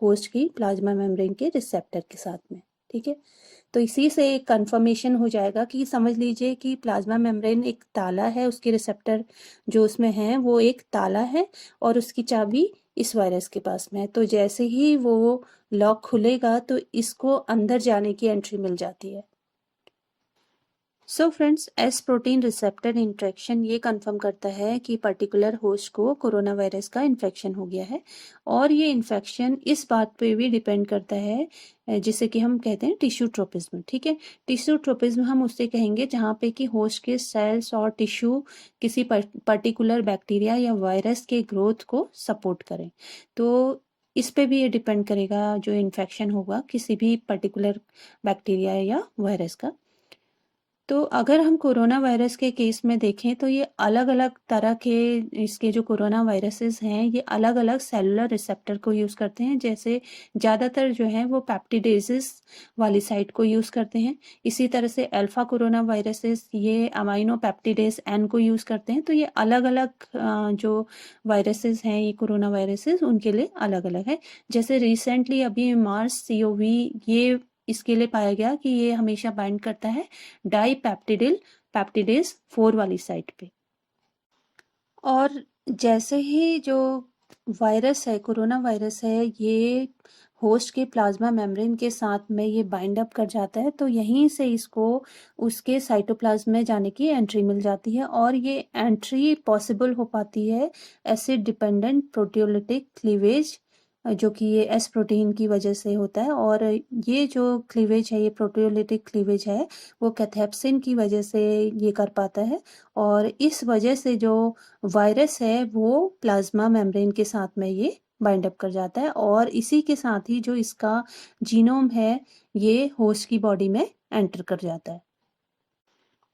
होस्ट की प्लाज्मा मेम्ब्रेन के रिसेप्टर के साथ में। ठीक है, तो इसी से एक कंफर्मेशन हो जाएगा कि समझ लीजिए कि प्लाज्मा मेम्ब्रेन एक ताला है, उसके रिसेप्टर जो उसमें हैं वो एक ताला है और उसकी चाबी इस वायरस के पास में है। तो जैसे ही वो लॉक खुलेगा तो इसको अंदर जाने की एंट्री मिल जाती है। So friends, S protein receptor interaction ये कंफर्म करता है कि पर्टिकुलर होस्ट को कोरोना वायरस का इन्फेक्शन हो गया है, और ये इन्फेक्शन इस बात पे भी डिपेंड करता है जिसे कि हम कहते हैं टिश्यू ट्रोपिज्म। ठीक है, टिश्यू ट्रोपिज्म हम उससे कहेंगे जहाँ पे कि होस्ट के सेल्स और टिश्यू किसी पर्टिकुलर बैक्टीरिया या वायरस के ग्रोथ को सपोर्ट करें। तो इस पे भी ये डिपेंड करेगा जो इन्फेक्शन होगा किसी भी पर्टिकुलर बैक्टीरिया या वायरस का। तो अगर हम कोरोना वायरस के केस में देखें तो ये अलग अलग तरह के इसके जो कोरोना वायरसेस हैं ये अलग अलग सेलुलर रिसेप्टर को यूज़ करते हैं। जैसे ज़्यादातर जो है वो पेप्टिडेजेस वाली साइट को यूज़ करते हैं। इसी तरह से अल्फा कोरोना वायरसेस ये अमाइनो पेप्टिडेज एन को यूज़ करते हैं। तो ये अलग अलग जो वायरसेस हैं ये कोरोना वायरसेस उनके लिए अलग अलग है। जैसे रिसेंटली अभी मार्स CoV ये इसके लिए पाया गया कि ये हमेशा बाइंड करता है डाईपेप्टिडिल पेप्टिडेज 4 वाली साइट पे। और जैसे ही जो वायरस है कोरोना वायरस है ये होस्ट के प्लाज्मा मेम्ब्रेन के साथ में ये बाइंड अप कर जाता है, तो यहीं से इसको उसके साइटोप्लाज्म में जाने की एंट्री मिल जाती है। और ये एंट्री पॉसिबल हो पाती है एसिड डिपेंडेंट प्रोटियोलिटिक क्लीवेज जो कि ये एस प्रोटीन की वजह से होता है। और ये जो क्लीवेज है ये प्रोटियोलिटिक क्लीवेज है वो कैथेप्सिन की वजह से ये कर पाता है। और इस वजह से जो वायरस है वो प्लाज्मा मेम्ब्रेन के साथ में ये बाइंड अप कर जाता है, और इसी के साथ ही जो इसका जीनोम है ये होस्ट की बॉडी में एंटर कर जाता है।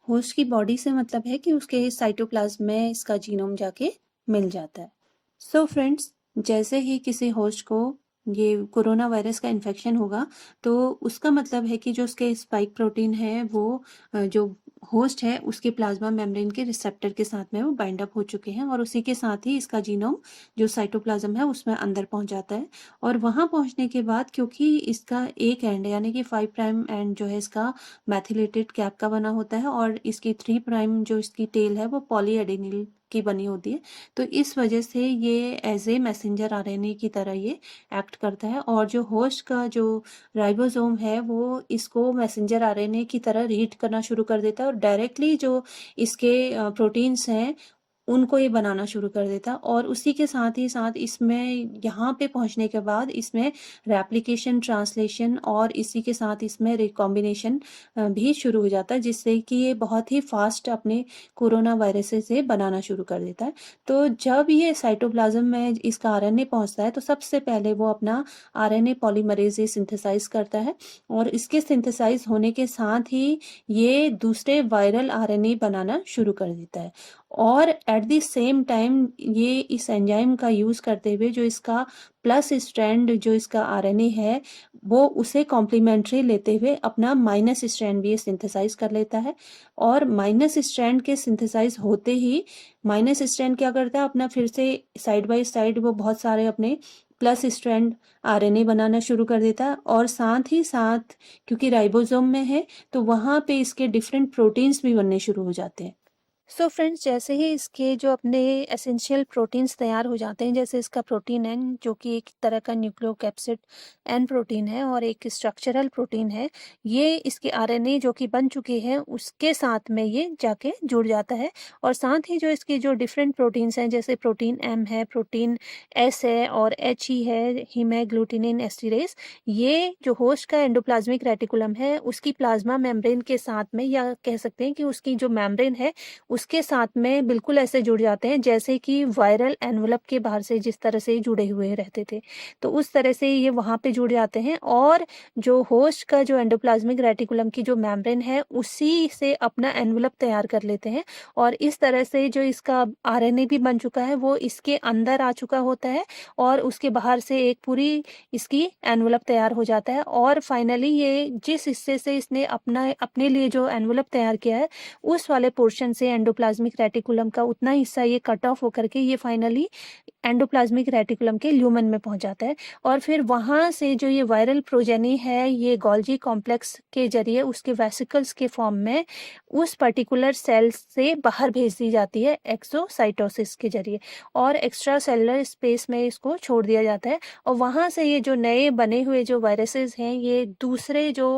होस्ट की बॉडी से मतलब है कि उसके साइटोप्लाज्म में इसका जीनोम जाके मिल जाता है। सो फ्रेंड्स, जैसे ही किसी होस्ट को ये कोरोना वायरस का इन्फेक्शन होगा तो उसका मतलब है कि जो उसके स्पाइक प्रोटीन है वो जो होस्ट है उसके प्लाज्मा मेम्ब्रेन के रिसेप्टर के साथ में वो बाइंड अप हो चुके हैं, और उसी के साथ ही इसका जीनोम जो साइटोप्लाज्म है उसमें अंदर पहुंच जाता है। और वहां पहुंचने के बाद क्योंकि इसका एक एंड यानी कि 5 प्राइम एंड जो है इसका मैथिलेटेड कैप का बना होता है और इसकी 3 प्राइम जो इसकी टेल है वो पॉलीएडेनिल की बनी होती है, तो इस वजह से ये एज ए मैसेंजर आरएनए की तरह ये एक्ट करता है। और जो होस्ट का जो राइबोसोम है वो इसको मैसेंजर आरएनए की तरह रीड करना शुरू कर देता है, और डायरेक्टली जो इसके प्रोटीन्स हैं उनको ये बनाना शुरू कर देता है। और उसी के साथ ही साथ इसमें यहाँ पे पहुँचने के बाद इसमें रेप्लिकेशन, ट्रांसलेशन और इसी के साथ इसमें रिकॉम्बिनेशन भी शुरू हो जाता है, जिससे कि ये बहुत ही फास्ट अपने कोरोना वायरसेस से बनाना शुरू कर देता है। तो जब ये साइटोप्लाज्म में इसका आरएनए पहुंचता है तो सबसे पहले वो अपना आरएनए पॉलीमरेज सिंथेसाइज करता है, और इसके सिंथेसाइज होने के साथ ही ये दूसरे वायरल आरएनए बनाना शुरू कर देता है। और एट द सेम टाइम ये इस एंजाइम का यूज़ करते हुए जो इसका प्लस स्ट्रैंड जो इसका आरएनए है वो उसे कॉम्प्लीमेंट्री लेते हुए अपना माइनस स्ट्रैंड भी सिंथेसाइज कर लेता है। और माइनस स्ट्रैंड के सिंथेसाइज होते ही माइनस स्ट्रैंड क्या करता है, अपना फिर से साइड बाय साइड वो बहुत सारे अपने प्लस स्ट्रैंड आरएनए बनाना शुरू कर देता है। और साथ ही साथ क्योंकि राइबोसोम में है तो वहाँ पे इसके डिफरेंट प्रोटीन्स भी बनने शुरू हो जाते हैं। सो फ्रेंड्स, जैसे ही इसके जो अपने एसेंशियल प्रोटीन्स तैयार हो जाते हैं, जैसे इसका प्रोटीन एन जो कि एक तरह का न्यूक्लियोकैप्सिड एन प्रोटीन है और एक स्ट्रक्चरल प्रोटीन है, ये इसके आरएनए जो कि बन चुके हैं उसके साथ में ये जाके जुड़ जाता है। और साथ ही जो इसके जो डिफरेंट प्रोटीन्स हैं, जैसे प्रोटीन एम है, प्रोटीन एस है और एच ई है, हीमोग्लूटिनिन एस्टिरेज, ये जो होस्ट का एंडोप्लाज्मिक रेटिकुलम है उसकी प्लाज्मा मेम्ब्रेन के साथ में, या कह सकते हैं कि उसकी जो मेम्ब्रेन है उसके साथ में बिल्कुल ऐसे जुड़ जाते हैं जैसे कि वायरल एनवलप के बाहर से जिस तरह से जुड़े हुए रहते थे, तो उस तरह से ये वहाँ पे जुड़ जाते हैं। और जो होस्ट का जो एंडोप्लाज्मिक रेटिकुलम की जो मेम्ब्रेन है उसी से अपना एनवलप तैयार कर लेते हैं। और इस तरह से जो इसका आरएनए भी बन चुका है वो इसके अंदर आ चुका होता है और उसके बाहर से एक पूरी इसकी एनवलप तैयार हो जाता है। और फाइनली ये जिस हिस्से से इसने अपने लिए जो एनवलप तैयार किया है उस वाले पोर्शन से एंडोप्लाज्मिक रेटिकुलम का उतना हिस्सा ये कट ऑफ होकर के ये फाइनली एंडोप्लाज्मिक रेटिकुलम के ल्यूमन में पहुंच जाता है। और फिर वहां से जो ये वायरल प्रोजेनी है ये गोल्जी कॉम्प्लेक्स के जरिए उसके वेसिकल्स के फॉर्म में उस पर्टिकुलर सेल से बाहर भेज दी जाती है एक्सोसाइटोसिस के जरिए, और एक्स्ट्रा सेलुलर स्पेस में इसको छोड़ दिया जाता है। और वहां से ये जो नए बने हुए जो वायरसेस हैं ये दूसरे जो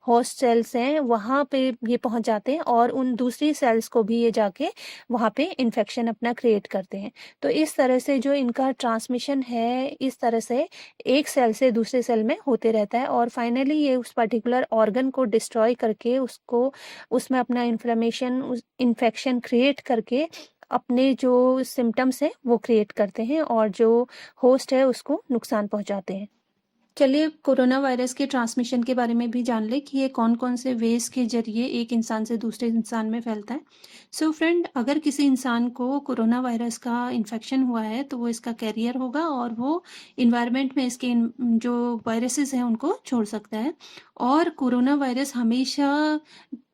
होस्ट सेल्स हैं वहां पे ये पहुंच जाते हैं और उन दूसरी सेल्स को भी ये जाके वहां पे इन्फेक्शन अपना क्रिएट करते हैं। तो इस तरह से जो इनका ट्रांसमिशन है इस तरह से एक सेल से दूसरे सेल में होते रहता है, और फाइनली ये उस पर्टिकुलर ऑर्गन को डिस्ट्रॉय करके उसको उसमें अपना इन्फ्लेमेशन इन्फेक्शन क्रिएट करके अपने जो सिम्टम्स हैं वो क्रिएट करते हैं और जो होस्ट है उसको नुकसान पहुंचाते हैं। चलिए कोरोना वायरस के ट्रांसमिशन के बारे में भी जान ले कि ये कौन कौन से वेज के जरिए एक इंसान से दूसरे इंसान में फैलता है। सो फ्रेंड, अगर किसी इंसान को कोरोना वायरस का इन्फेक्शन हुआ है तो वो इसका कैरियर होगा और वो इन्वायरमेंट में इसके जो वायरसेस हैं उनको छोड़ सकता है। और कोरोना वायरस हमेशा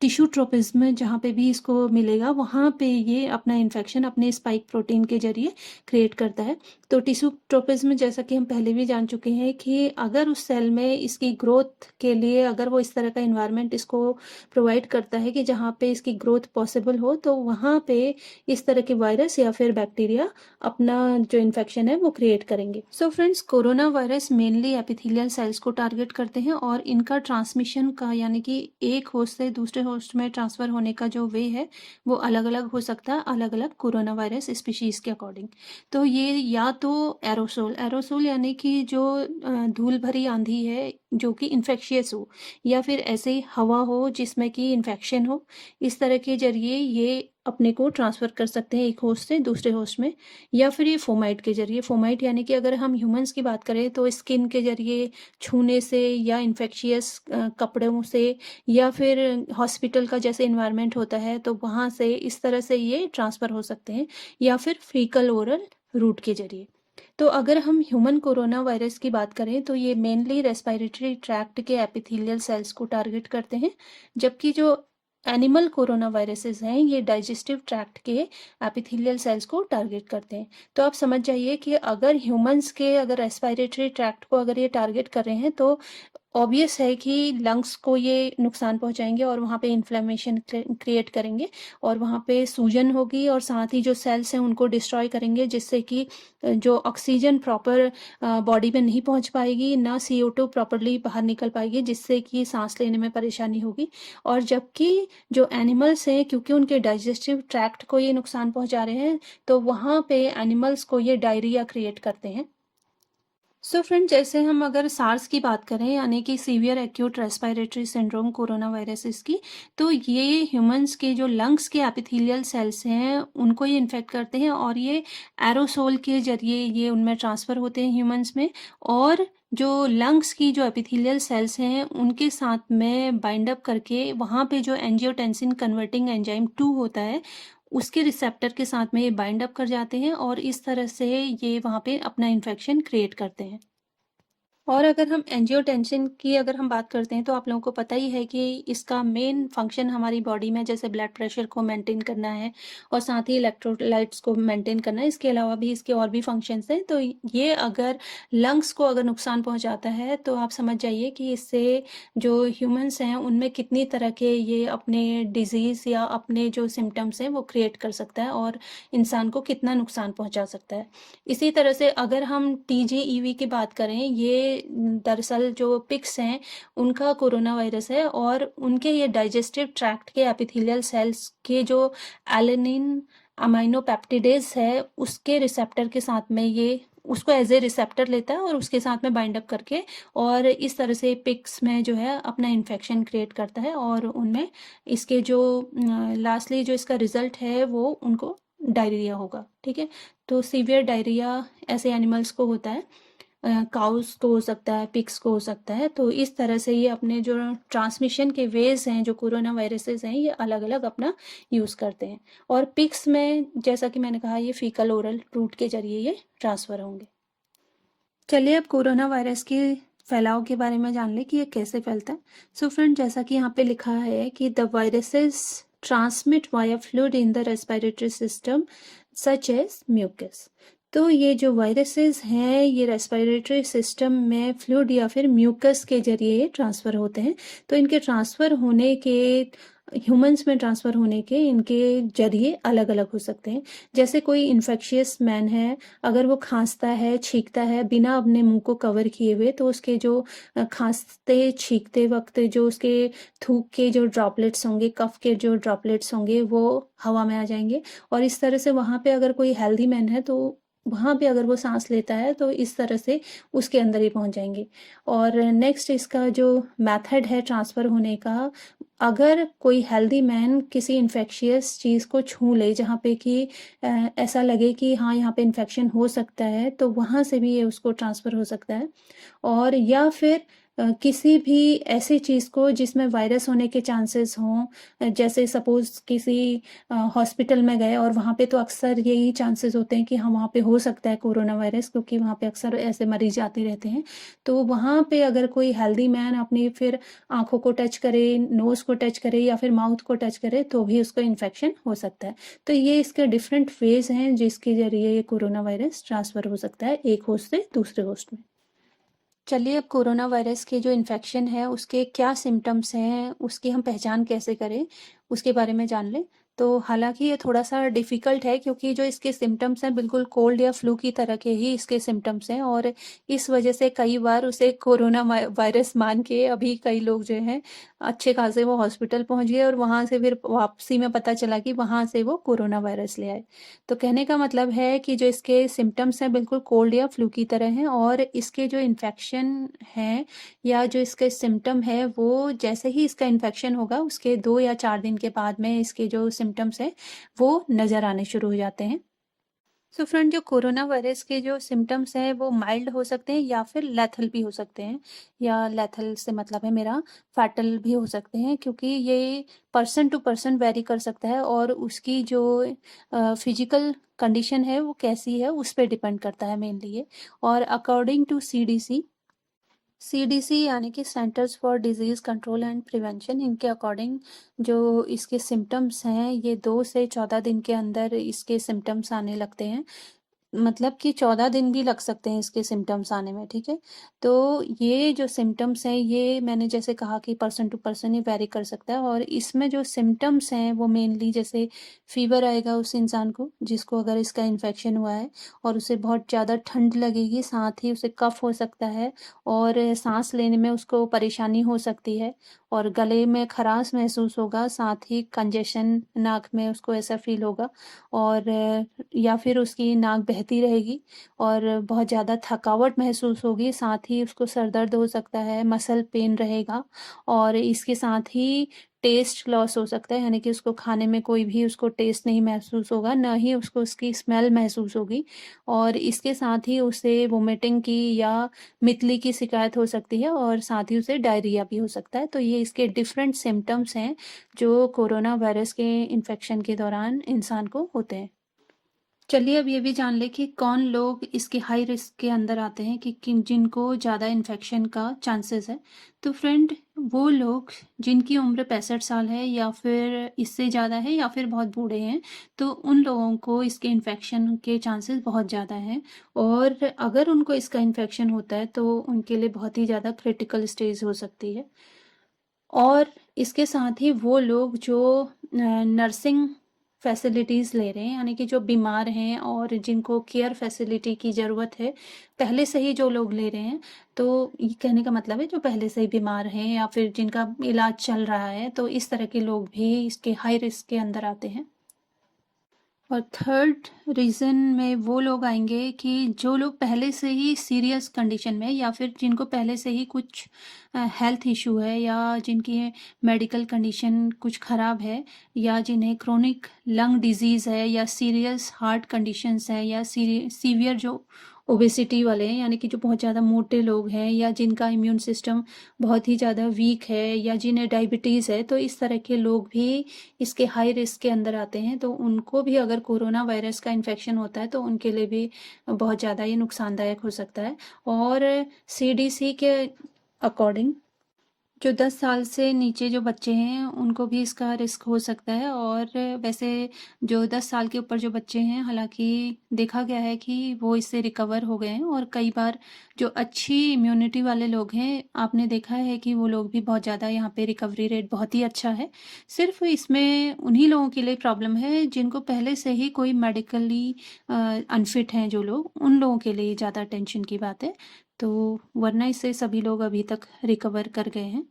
टिश्यू ट्रोपिज्म जहाँ पे भी इसको मिलेगा वहाँ पे ये अपना इन्फेक्शन अपने स्पाइक प्रोटीन के जरिए क्रिएट करता है। तो टिश्यू ट्रोपिज्म जैसा कि हम पहले भी जान चुके हैं कि अगर उस सेल में इसकी ग्रोथ के लिए अगर वो इस तरह का इन्वायरमेंट इसको प्रोवाइड करता है कि जहाँ पे इसकी ग्रोथ पॉसिबल हो तो वहाँ पे इस तरह के वायरस या फिर बैक्टीरिया अपना जो इन्फेक्शन है वो क्रिएट करेंगे। So friends, corona virus mainly epithelial cells को टारगेट करते हैं और इनका ट्रांसमिशन का यानी कि एक होस्ट से दूसरे होस्ट में ट्रांसफर होने का जो वे है वो अलग अलग हो सकता है, अलग अलग कोरोना वायरस स्पीशीज के अकॉर्डिंग। तो ये या तो एरोसोल यानी कि जो धूल भरी आंधी है जो कि इन्फेक्शियस हो, या फिर ऐसे ही हवा हो जिसमें कि इन्फेक्शन हो, इस तरह के जरिए ये अपने को ट्रांसफ़र कर सकते हैं एक होस्ट से दूसरे होस्ट में। या फिर ये फोमाइट के जरिए, फोमाइट यानी कि अगर हम ह्यूमंस की बात करें तो स्किन के जरिए छूने से या इन्फेक्शियस कपड़ों से या फिर हॉस्पिटल का जैसे इन्वायरमेंट होता है तो वहाँ से इस तरह से ये ट्रांसफ़र हो सकते हैं, या फिर फीकल ओरल रूट के जरिए। तो अगर हम ह्यूमन कोरोना वायरस की बात करें तो ये मेनली रेस्पिरेटरी ट्रैक्ट के एपिथेलियल सेल्स को टारगेट करते हैं, जबकि जो एनिमल कोरोना वायरसेस हैं ये डाइजेस्टिव ट्रैक्ट के एपिथेलियल सेल्स को टारगेट करते हैं। तो आप समझ जाइए कि अगर ह्यूमंस के अगर रेस्पिरेटरी ट्रैक्ट को अगर ये टारगेट कर रहे हैं तो ऑब्वियस है कि लंग्स को ये नुकसान पहुंचाएंगे और वहाँ पे इन्फ्लेमेशन क्रिएट करेंगे और वहाँ पे सूजन होगी और साथ ही जो सेल्स हैं उनको डिस्ट्रॉय करेंगे, जिससे कि जो ऑक्सीजन प्रॉपर बॉडी में नहीं पहुंच पाएगी, ना CO2 प्रॉपरली बाहर निकल पाएगी, जिससे कि सांस लेने में परेशानी होगी। और जबकि जो एनिमल्स हैं, क्योंकि उनके डाइजेस्टिव ट्रैक्ट को ये नुकसान पहुंचा रहे हैं, तो वहाँ पे एनिमल्स को ये डायरिया क्रिएट करते हैं। सो फ्रेंड, जैसे हम अगर सार्स की बात करें, यानी कि severe acute respiratory syndrome corona virus इसकी, तो ये ह्यूमंस के जो लंग्स के एपिथेलियल सेल्स हैं उनको ये इन्फेक्ट करते हैं और ये एरोसोल के जरिए ये उनमें ट्रांसफ़र होते हैं ह्यूमंस में। और जो लंग्स की जो एपिथेलियल सेल्स हैं उनके साथ में बाइंड अप करके वहाँ पे जो एंजियोटेंसिन कन्वर्टिंग एंजाइम 2 होता है, उसके रिसेप्टर के साथ में ये बाइंड अप कर जाते हैं और इस तरह से ये वहाँ पे अपना इन्फेक्शन क्रिएट करते हैं। और अगर हम एंजियोटेंसिन की अगर हम बात करते हैं, तो आप लोगों को पता ही है कि इसका मेन फंक्शन हमारी बॉडी में जैसे ब्लड प्रेशर को मेंटेन करना है और साथ ही इलेक्ट्रोलाइट्स को मेंटेन करना है। इसके अलावा भी इसके और भी फंक्शंस हैं। तो ये अगर लंग्स को अगर नुकसान पहुंचाता है, तो आप समझ जाइए कि इससे जो ह्यूमंस हैं उनमें कितनी तरह के ये अपने डिजीज़ या अपने जो सिम्टम्स हैं वो क्रिएट कर सकता है और इंसान को कितना नुकसान पहुंचा सकता है। इसी तरह से अगर हम TGEV की बात करें, ये दरअसल जो पिग्स हैं उनका कोरोना वायरस है और उनके ये डाइजेस्टिव ट्रैक्ट के एपिथेलियल सेल्स के जो एलेनिन अमाइनोपेप्टिडेज है उसके रिसेप्टर के साथ में ये उसको एज ए रिसेप्टर लेता है और उसके साथ में बाइंड अप करके और इस तरह से पिग्स में जो है अपना इन्फेक्शन क्रिएट करता है और उनमें इसके जो लास्टली जो इसका रिजल्ट है वो उनको डायरिया होगा। ठीक है, तो सीवियर डायरिया ऐसे एनिमल्स को होता है, काउस को हो सकता है, पिग्स को हो सकता है। तो इस तरह से ये अपने जो ट्रांसमिशन के वेज हैं, जो कोरोना वायरसेस हैं, ये अलग अलग अपना यूज़ करते हैं। और पिग्स में जैसा कि मैंने कहा, ये फीकल ओरल रूट के जरिए ये ट्रांसफ़र होंगे। चलिए अब कोरोना वायरस के फैलाव के बारे में जान लें कि ये कैसे फैलता है। सो फ्रेंड, जैसा कि यहाँ पे लिखा है कि the viruses transmit via fluid in the respiratory system such as mucus. तो ये जो वायरसेस हैं ये रेस्पिरेटरी सिस्टम में फ्लूइड या फिर म्यूकस के जरिए ट्रांसफ़र होते हैं। तो इनके ट्रांसफ़र होने के ह्यूमंस में ट्रांसफ़र होने के इनके जरिए अलग अलग हो सकते हैं। जैसे कोई इन्फेक्शियस मैन है, अगर वो खांसता है, छींकता है बिना अपने मुंह को कवर किए हुए, तो उसके जो खांसते छींकते वक्त जो उसके थूक के जो ड्रॉपलेट्स होंगे, कफ के जो ड्रॉपलेट्स होंगे, वो हवा में आ जाएंगे और इस तरह से वहाँ पे अगर कोई हेल्दी मैन है तो वहाँ पे अगर वो सांस लेता है तो इस तरह से उसके अंदर ही पहुँच जाएंगे। और नेक्स्ट इसका जो मेथड है ट्रांसफ़र होने का, अगर कोई हेल्दी मैन किसी इन्फेक्शियस चीज़ को छू ले जहाँ पे कि ऐसा लगे कि हाँ यहाँ पे इन्फेक्शन हो सकता है, तो वहाँ से भी ये उसको ट्रांसफ़र हो सकता है। और या फिर किसी भी ऐसी चीज़ को जिसमें वायरस होने के चांसेस हों, जैसे सपोज़ किसी हॉस्पिटल में गए और वहाँ पे तो अक्सर यही चांसेस होते हैं कि हाँ वहाँ पे हो सकता है कोरोना वायरस, क्योंकि वहाँ पे अक्सर ऐसे मरीज आते रहते हैं। तो वहाँ पे अगर कोई हेल्दी मैन अपनी फिर आँखों को टच करे, नोज़ को टच करे या फिर माउथ को टच करे, तो भी उसको इन्फेक्शन हो सकता है। तो ये इसके डिफरेंट वेज हैं जिसके ज़रिए ये कोरोना वायरस ट्रांसफ़र हो सकता है एक होस्ट से दूसरे होस्ट में। चलिए अब कोरोना वायरस के जो इन्फेक्शन है उसके क्या सिम्टम्स हैं, उसकी हम पहचान कैसे करें, उसके बारे में जान लें। तो हालांकि ये थोड़ा सा डिफ़िकल्ट है, क्योंकि जो इसके सिम्टम्स हैं बिल्कुल कोल्ड या फ्लू की तरह के ही इसके सिम्टम्स हैं और इस वजह से कई बार उसे कोरोना वायरस मान के अभी कई लोग जो हैं अच्छे खासे वो हॉस्पिटल पहुंच गए और वहाँ से फिर वापसी में पता चला कि वहाँ से वो कोरोना वायरस ले आए। तो कहने का मतलब है कि जो इसके सिम्टम्स हैं बिल्कुल कोल्ड या फ्लू की तरह हैं और इसके जो इन्फेक्शन है या जो इसके सिम्टम है वो जैसे ही इसका इन्फेक्शन होगा उसके 2 या 4 दिन के बाद में इसके जो सिम्टम्स हैं वो नज़र आने शुरू हो जाते हैं। सो फ्रेंड, जो कोरोना वायरस के जो सिम्टम्स हैं वो माइल्ड हो सकते हैं या फिर लेथल भी हो सकते हैं, या लेथल से मतलब है मेरा फैटल भी हो सकते हैं, क्योंकि ये पर्सन टू पर्सन वेरी कर सकता है और उसकी जो फिजिकल कंडीशन है वो कैसी है उस पर डिपेंड करता है मेनली ये। और अकॉर्डिंग टू CDC यानी कि centres for disease control and prevention, इनके अकॉर्डिंग जो इसके सिम्टम्स हैं ये 2 से 14 दिन के अंदर इसके सिम्टम्स आने लगते हैं। मतलब कि 14 दिन भी लग सकते हैं इसके सिम्टम्स आने में, ठीक है। तो ये जो सिम्टम्स हैं ये मैंने जैसे कहा कि पर्सन टू पर्सन ही वेरी कर सकता है, और इसमें जो सिम्टम्स हैं वो मेनली जैसे फीवर आएगा उस इंसान को जिसको अगर इसका इन्फेक्शन हुआ है, और उसे बहुत ज़्यादा ठंड लगेगी, साथ ही उसे कफ हो सकता है, और सांस लेने में उसको परेशानी हो सकती है, और गले में खराश महसूस होगा, साथ ही कंजेशन नाक में उसको ऐसा फील होगा, और या फिर उसकी नाक बहती रहेगी, और बहुत ज़्यादा थकावट महसूस होगी, साथ ही उसको सर दर्द हो सकता है, मसल पेन रहेगा, और इसके साथ ही टेस्ट लॉस हो सकता है, यानी कि उसको खाने में कोई भी उसको टेस्ट नहीं महसूस होगा, ना ही उसको उसकी स्मेल महसूस होगी, और इसके साथ ही उसे वोमिटिंग की या मितली की शिकायत हो सकती है, और साथ ही उसे डायरिया भी हो सकता है। तो ये इसके डिफरेंट सिम्टम्स हैं जो कोरोना वायरस के इन्फेक्शन के दौरान इंसान को होते हैं। चलिए अब ये भी जान लें कि कौन लोग इसके हाई रिस्क के अंदर आते हैं, कि किन जिनको ज़्यादा इन्फेक्शन का चांसेस है। तो फ्रेंड, वो लोग जिनकी उम्र 65 साल है या फिर इससे ज़्यादा है या फिर बहुत बूढ़े हैं, तो उन लोगों को इसके इन्फेक्शन के चांसेस बहुत ज़्यादा हैं, और अगर उनको इसका इन्फेक्शन होता है तो उनके लिए बहुत ही ज़्यादा क्रिटिकल स्टेज हो सकती है। और इसके साथ ही वो लोग जो नर्सिंग फैसिलिटीज़ ले रहे हैं, यानी कि जो बीमार हैं और जिनको केयर फैसिलिटी की ज़रूरत है, पहले से ही जो लोग ले रहे हैं, तो ये कहने का मतलब है जो पहले से ही बीमार हैं या फिर जिनका इलाज चल रहा है, तो इस तरह के लोग भी इसके हाई रिस्क के अंदर आते हैं। और थर्ड रीज़न में वो लोग आएंगे कि जो लोग पहले से ही सीरियस कंडीशन में, या फिर जिनको पहले से ही कुछ हेल्थ इशू है, या जिनकी मेडिकल कंडीशन कुछ ख़राब है, या जिन्हें क्रोनिक लंग डिजीज़ है, या सीरियस हार्ट कंडीशंस है, या सीवियर जो ओबेसिटी वाले हैं, यानी कि जो बहुत ज़्यादा मोटे लोग हैं, या जिनका इम्यून सिस्टम बहुत ही ज़्यादा वीक है, या जिन्हें डायबिटीज़ है, तो इस तरह के लोग भी इसके हाई रिस्क के अंदर आते हैं। तो उनको भी अगर कोरोना वायरस का इन्फेक्शन होता है तो उनके लिए भी बहुत ज़्यादा ये नुकसानदायक हो सकता है। और सीडीसी के अकॉर्डिंग जो 10 साल से नीचे जो बच्चे हैं उनको भी इसका रिस्क हो सकता है, और वैसे जो 10 साल के ऊपर जो बच्चे हैं, हालांकि देखा गया है कि वो इससे रिकवर हो गए हैं, और कई बार जो अच्छी इम्यूनिटी वाले लोग हैं आपने देखा है कि वो लोग भी बहुत ज़्यादा यहाँ पे रिकवरी रेट बहुत ही अच्छा है। सिर्फ इसमें उन्हीं लोगों के लिए प्रॉब्लम है जिनको पहले से ही कोई मेडिकली अनफिट हैं जो लोग, उन लोगों के लिए ज़्यादा टेंशन की बात है। तो वरना इससे सभी लोग अभी तक रिकवर कर गए हैं।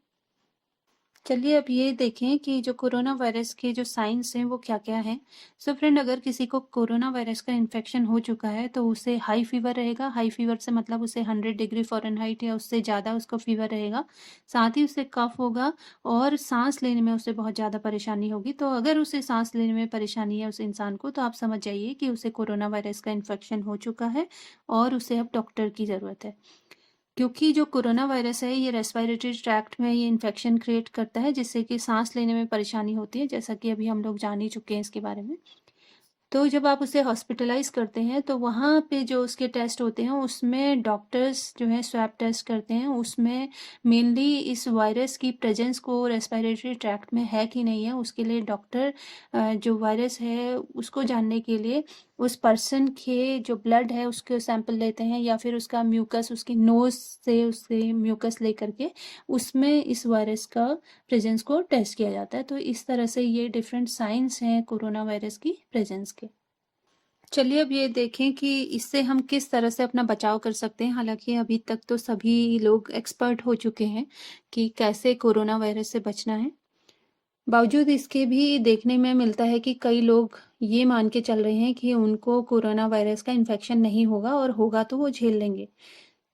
चलिए अब ये देखें कि जो कोरोना वायरस के जो साइंस हैं वो क्या-क्या हैं। सो फ्रेंड, अगर किसी को कोरोना वायरस का इन्फेक्शन हो चुका है तो उसे हाई फीवर रहेगा। हाई फीवर से मतलब उसे 100 डिग्री फ़ारेनहाइट या उससे ज़्यादा उसको फीवर रहेगा। साथ ही उसे कफ होगा, और सांस लेने में उसे बहुत ज़्यादा परेशानी होगी। तो अगर उसे सांस लेने में परेशानी है उस इंसान को, तो आप समझ जाइए कि उसे कोरोना वायरस का इन्फेक्शन हो चुका है और उसे अब डॉक्टर की ज़रूरत है। क्योंकि जो कोरोना वायरस है ये रेस्पिरेटरी ट्रैक्ट में ये इन्फेक्शन क्रिएट करता है, जिससे कि सांस लेने में परेशानी होती है, जैसा कि अभी हम लोग जान ही चुके हैं इसके बारे में। तो जब आप उसे हॉस्पिटलाइज़ करते हैं तो वहाँ पे जो उसके टेस्ट होते हैं उसमें डॉक्टर्स जो है स्वैब टेस्ट करते हैं, उसमें मेनली इस वायरस की प्रेजेंस को रेस्पिरेटरी ट्रैक्ट में है कि नहीं है उसके लिए डॉक्टर जो वायरस है उसको जानने के लिए उस पर्सन के जो ब्लड है उसके सैंपल लेते हैं, या फिर उसका म्यूकस, उसकी नोज़ से उससे म्यूकस ले करके उसमें इस वायरस का प्रेजेंस को टेस्ट किया जाता है। तो इस तरह से ये डिफरेंट साइंस हैं कोरोना वायरस की प्रेजेंस के। चलिए अब ये देखें कि इससे हम किस तरह से अपना बचाव कर सकते हैं। हालांकि अभी तक तो सभी लोग एक्सपर्ट हो चुके हैं कि कैसे कोरोना वायरस से बचना है। बावजूद इसके भी देखने में मिलता है कि कई लोग ये मान के चल रहे हैं कि उनको कोरोना वायरस का इन्फेक्शन नहीं होगा, और होगा तो वो झेल लेंगे।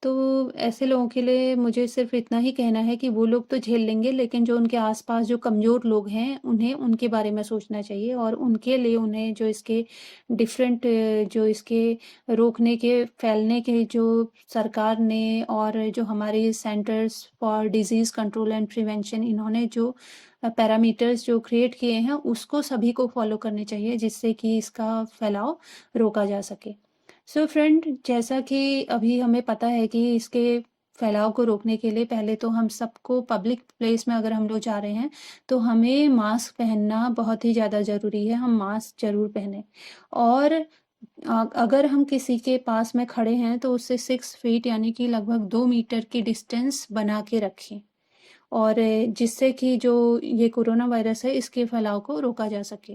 तो ऐसे लोगों के लिए मुझे सिर्फ इतना ही कहना है कि वो लोग तो झेल लेंगे, लेकिन जो उनके आसपास जो कमज़ोर लोग हैं उन्हें उनके बारे में सोचना चाहिए, और उनके लिए उन्हें जो इसके डिफरेंट जो इसके रोकने के फैलने के जो सरकार ने और जो हमारे centres for disease control and prevention इन्होंने जो पैरामीटर्स जो क्रिएट किए हैं उसको सभी को फॉलो करने चाहिए, जिससे कि इसका फैलाव रोका जा सके। सो फ्रेंड, जैसा कि अभी हमें पता है कि इसके फैलाव को रोकने के लिए पहले तो हम सबको पब्लिक प्लेस में अगर हम लोग जा रहे हैं तो हमें मास्क पहनना बहुत ही ज़्यादा ज़रूरी है। हम मास्क ज़रूर पहने, और अगर हम किसी के पास में खड़े हैं तो उससे 6 फीट यानी कि लगभग 2 मीटर की डिस्टेंस बना के रखें, और जिससे कि जो ये कोरोना वायरस है इसके फैलाव को रोका जा सके।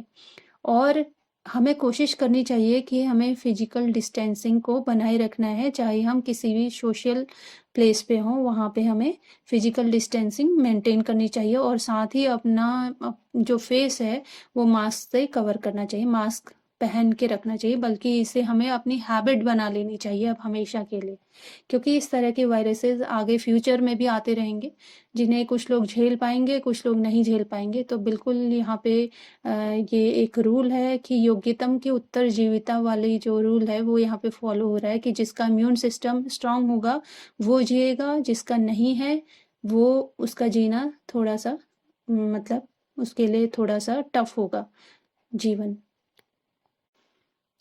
और हमें कोशिश करनी चाहिए कि हमें फिजिकल डिस्टेंसिंग को बनाए रखना है, चाहे हम किसी भी सोशल प्लेस पे हों, वहाँ पे हमें फिजिकल डिस्टेंसिंग मेंटेन करनी चाहिए, और साथ ही अपना जो फेस है वो मास्क से कवर करना चाहिए, मास्क पहन के रखना चाहिए, बल्कि इसे हमें अपनी हैबिट बना लेनी चाहिए अब हमेशा के लिए, क्योंकि इस तरह के वायरसेस आगे फ्यूचर में भी आते रहेंगे, जिन्हें कुछ लोग झेल पाएंगे, कुछ लोग नहीं झेल पाएंगे। तो बिल्कुल यहाँ पे ये एक रूल है कि योग्यतम की उत्तरजीविता वाली जो रूल है वो यहाँ पे फॉलो हो रहा है, कि जिसका इम्यून सिस्टम स्ट्रांग होगा वो जिएगा, जिसका नहीं है वो उसका जीना थोड़ा सा मतलब उसके लिए थोड़ा सा टफ होगा जीवन।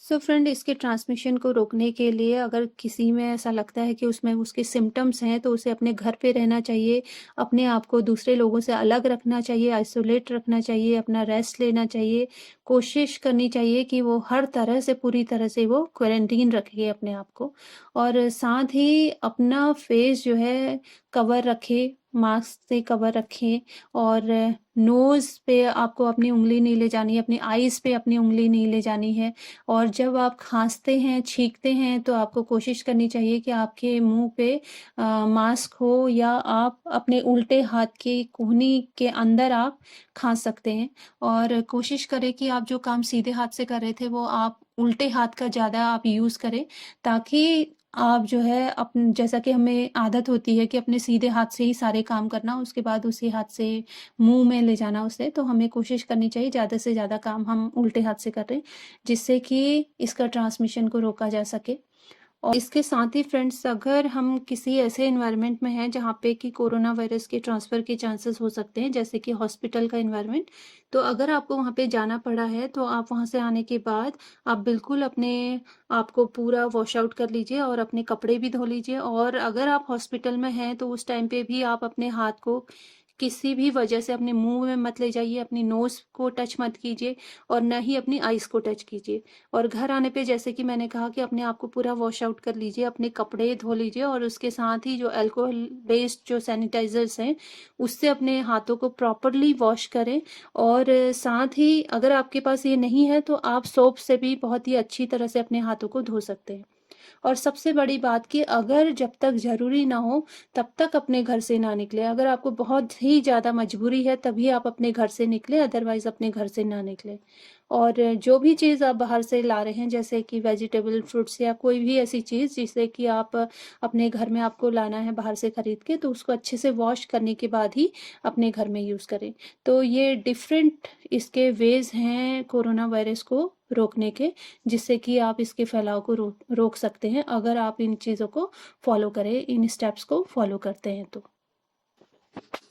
सो फ्रेंड, इसके ट्रांसमिशन को रोकने के लिए अगर किसी में ऐसा लगता है कि उसमें उसके सिम्टम्स हैं तो उसे अपने घर पे रहना चाहिए, अपने आप को दूसरे लोगों से अलग रखना चाहिए, आइसोलेट रखना चाहिए, अपना रेस्ट लेना चाहिए, कोशिश करनी चाहिए कि वो हर तरह से पूरी तरह से वो क्वारंटीन रखे अपने आप को, और साथ ही अपना फेस जो है कवर रखे, मास्क से कवर रखें, और नोज़ पे आपको अपनी उंगली नहीं ले जानी है, अपनी आईज़ पे अपनी उंगली नहीं ले जानी है, और जब आप खांसते हैं, छींकते हैं तो आपको कोशिश करनी चाहिए कि आपके मुंह पे मास्क हो, या आप अपने उल्टे हाथ की कोहनी के अंदर आप खांस सकते हैं, और कोशिश करें कि आप जो काम सीधे हाथ से कर रहे थे वो आप उल्टे हाथ का ज़्यादा आप यूज़ करें, ताकि आप जो है अपन जैसा कि हमें आदत होती है कि अपने सीधे हाथ से ही सारे काम करना, उसके बाद उसी हाथ से मुंह में ले जाना उसे, तो हमें कोशिश करनी चाहिए ज़्यादा से ज़्यादा काम हम उल्टे हाथ से करें, जिससे कि इसका ट्रांसमिशन को रोका जा सके। और इसके साथ ही फ्रेंड्स, अगर हम किसी ऐसे एनवायरनमेंट में हैं जहाँ पे कि कोरोना वायरस के ट्रांसफ़र के चांसेस हो सकते हैं, जैसे कि हॉस्पिटल का एनवायरनमेंट, तो अगर आपको वहाँ पे जाना पड़ा है तो आप वहाँ से आने के बाद आप बिल्कुल अपने आप को पूरा वॉश आउट कर लीजिए और अपने कपड़े भी धो लीजिए, और अगर आप हॉस्पिटल में हैं तो उस टाइम पे भी आप अपने हाथ को किसी भी वजह से अपने मुंह में मत ले जाइए, अपनी नोज़ को टच मत कीजिए, और ना ही अपनी आइज़ को टच कीजिए। और घर आने पे जैसे कि मैंने कहा कि अपने आप को पूरा वॉश आउट कर लीजिए, अपने कपड़े धो लीजिए, और उसके साथ ही जो अल्कोहल बेस्ड जो सैनिटाइजर्स हैं उससे अपने हाथों को प्रॉपरली वॉश करें, और साथ ही अगर आपके पास ये नहीं है तो आप सोप से भी बहुत ही अच्छी तरह से अपने हाथों को धो सकते हैं। और सबसे बड़ी बात कि अगर जब तक ज़रूरी ना हो तब तक अपने घर से ना निकले, अगर आपको बहुत ही ज़्यादा मजबूरी है तभी आप अपने घर से निकले, अदरवाइज़ अपने घर से ना निकले। और जो भी चीज़ आप बाहर से ला रहे हैं, जैसे कि वेजिटेबल, फ्रूट्स या कोई भी ऐसी चीज़ जिसे कि आप अपने घर में आपको लाना है बाहर से खरीद के, तो उसको अच्छे से वॉश करने के बाद ही अपने घर में यूज़ करें। तो ये डिफरेंट इसके वेज़ हैं कोरोना वायरस को रोकने के, जिससे कि आप इसके फैलाव को रोक सकते हैं, अगर आप इन चीज़ों को फॉलो करें, इन स्टेप्स को फॉलो करते हैं तो।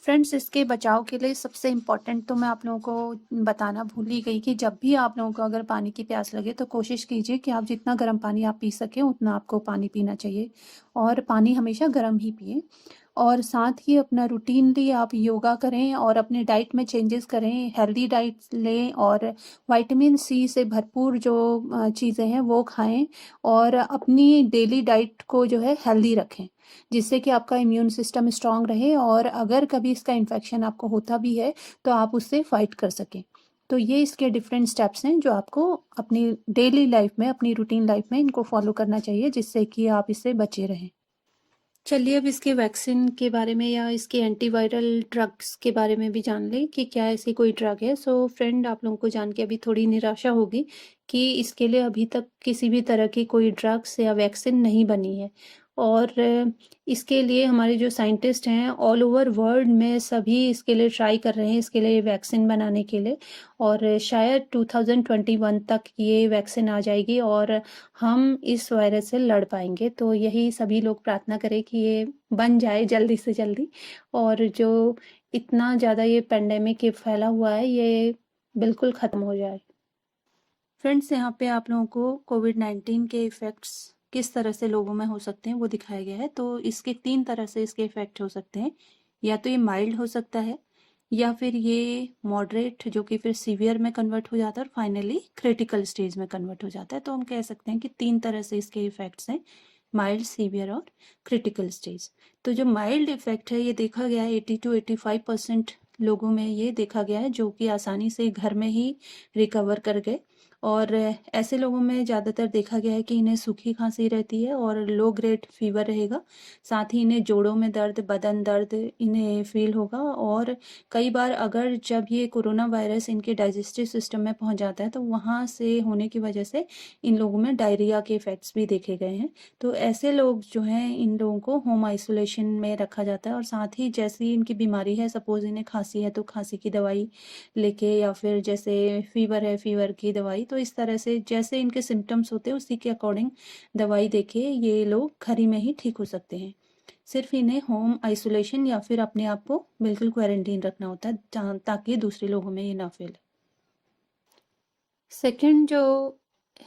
फ्रेंड्स, इसके बचाव के लिए सबसे इम्पॉर्टेंट तो मैं आप लोगों को बताना भूल ही गई कि जब भी आप लोगों को अगर पानी की प्यास लगे तो कोशिश कीजिए कि आप जितना गर्म पानी आप पी सकें उतना आपको पानी पीना चाहिए, और पानी हमेशा गर्म ही पिएं, और साथ ही अपना रूटीनली आप योगा करें और अपने डाइट में चेंजेस करें, हेल्दी डाइट लें, और विटामिन सी से भरपूर जो चीज़ें हैं वो खाएं, और अपनी डेली डाइट को जो है हेल्दी रखें, जिससे कि आपका इम्यून सिस्टम स्ट्रांग रहे, और अगर कभी इसका इन्फेक्शन आपको होता भी है तो आप उससे फाइट कर सकें। तो ये इसके डिफरेंट स्टेप्स हैं जो आपको अपनी डेली लाइफ में, अपनी रूटीन लाइफ में इनको फॉलो करना चाहिए, जिससे कि आप इससे बचे रहें। चलिए अब इसके वैक्सीन के बारे में या इसके एंटीवायरल ड्रग्स के बारे में भी जान लें कि क्या ऐसी कोई ड्रग है। सो फ्रेंड, आप लोगों को जान के अभी थोड़ी निराशा होगी कि इसके लिए अभी तक किसी भी तरह की कोई ड्रग्स या वैक्सीन नहीं बनी है, और इसके लिए हमारे जो साइंटिस्ट हैं ऑल ओवर वर्ल्ड में सभी इसके लिए ट्राई कर रहे हैं, इसके लिए वैक्सीन बनाने के लिए, और शायद 2021 तक ये वैक्सीन आ जाएगी और हम इस वायरस से लड़ पाएंगे। तो यही सभी लोग प्रार्थना करें कि ये बन जाए जल्दी से जल्दी, और जो इतना ज़्यादा ये पेंडेमिक ये फैला हुआ है ये बिल्कुल ख़त्म हो जाए। फ्रेंड्स, यहाँ पे आप लोगों को कोविड-19 के इफ़ेक्ट्स किस तरह से लोगों में हो सकते हैं वो दिखाया गया है। तो इसके 3 तरह से इसके इफ़ेक्ट हो सकते हैं। या तो ये माइल्ड हो सकता है, या फिर ये मॉडरेट जो कि फिर सीवियर में कन्वर्ट हो जाता है और फाइनली क्रिटिकल स्टेज में कन्वर्ट हो जाता है। तो हम कह सकते हैं कि 3 तरह से इसके इफ़ेक्ट्स हैं, माइल्ड, सीवियर और क्रिटिकल स्टेज। तो जो माइल्ड इफ़ेक्ट है ये देखा गया है 80 to 85% लोगों में ये देखा गया है जो कि आसानी से घर में ही रिकवर कर गए। और ऐसे लोगों में ज़्यादातर देखा गया है कि इन्हें सूखी खांसी रहती है और लो ग्रेड फीवर रहेगा। साथ ही इन्हें जोड़ों में दर्द, बदन दर्द इन्हें फ़ील होगा और कई बार अगर जब ये कोरोना वायरस इनके डाइजेस्टिव सिस्टम में पहुंच जाता है तो वहाँ से होने की वजह से इन लोगों में डायरिया के इफ़ेक्ट्स भी देखे गए हैं। तो ऐसे लोग जो हैं इन लोगों को होम आइसोलेशन में रखा जाता है और साथ ही जैसी इनकी बीमारी है, सपोज़ इन्हें खांसी है तो खांसी की दवाई लेके, या फिर जैसे फीवर है फीवर की दवाई, तो इस तरह से जैसे इनके सिम्टम्स होते हैं उसी के अकॉर्डिंग दवाई देके ये लोग घर ही में ही ठीक हो सकते हैं। सिर्फ इन्हें होम आइसोलेशन या फिर अपने आप को बिल्कुल क्वारंटीन रखना होता है ताकि दूसरे लोगों में ये ना फैले। सेकंड जो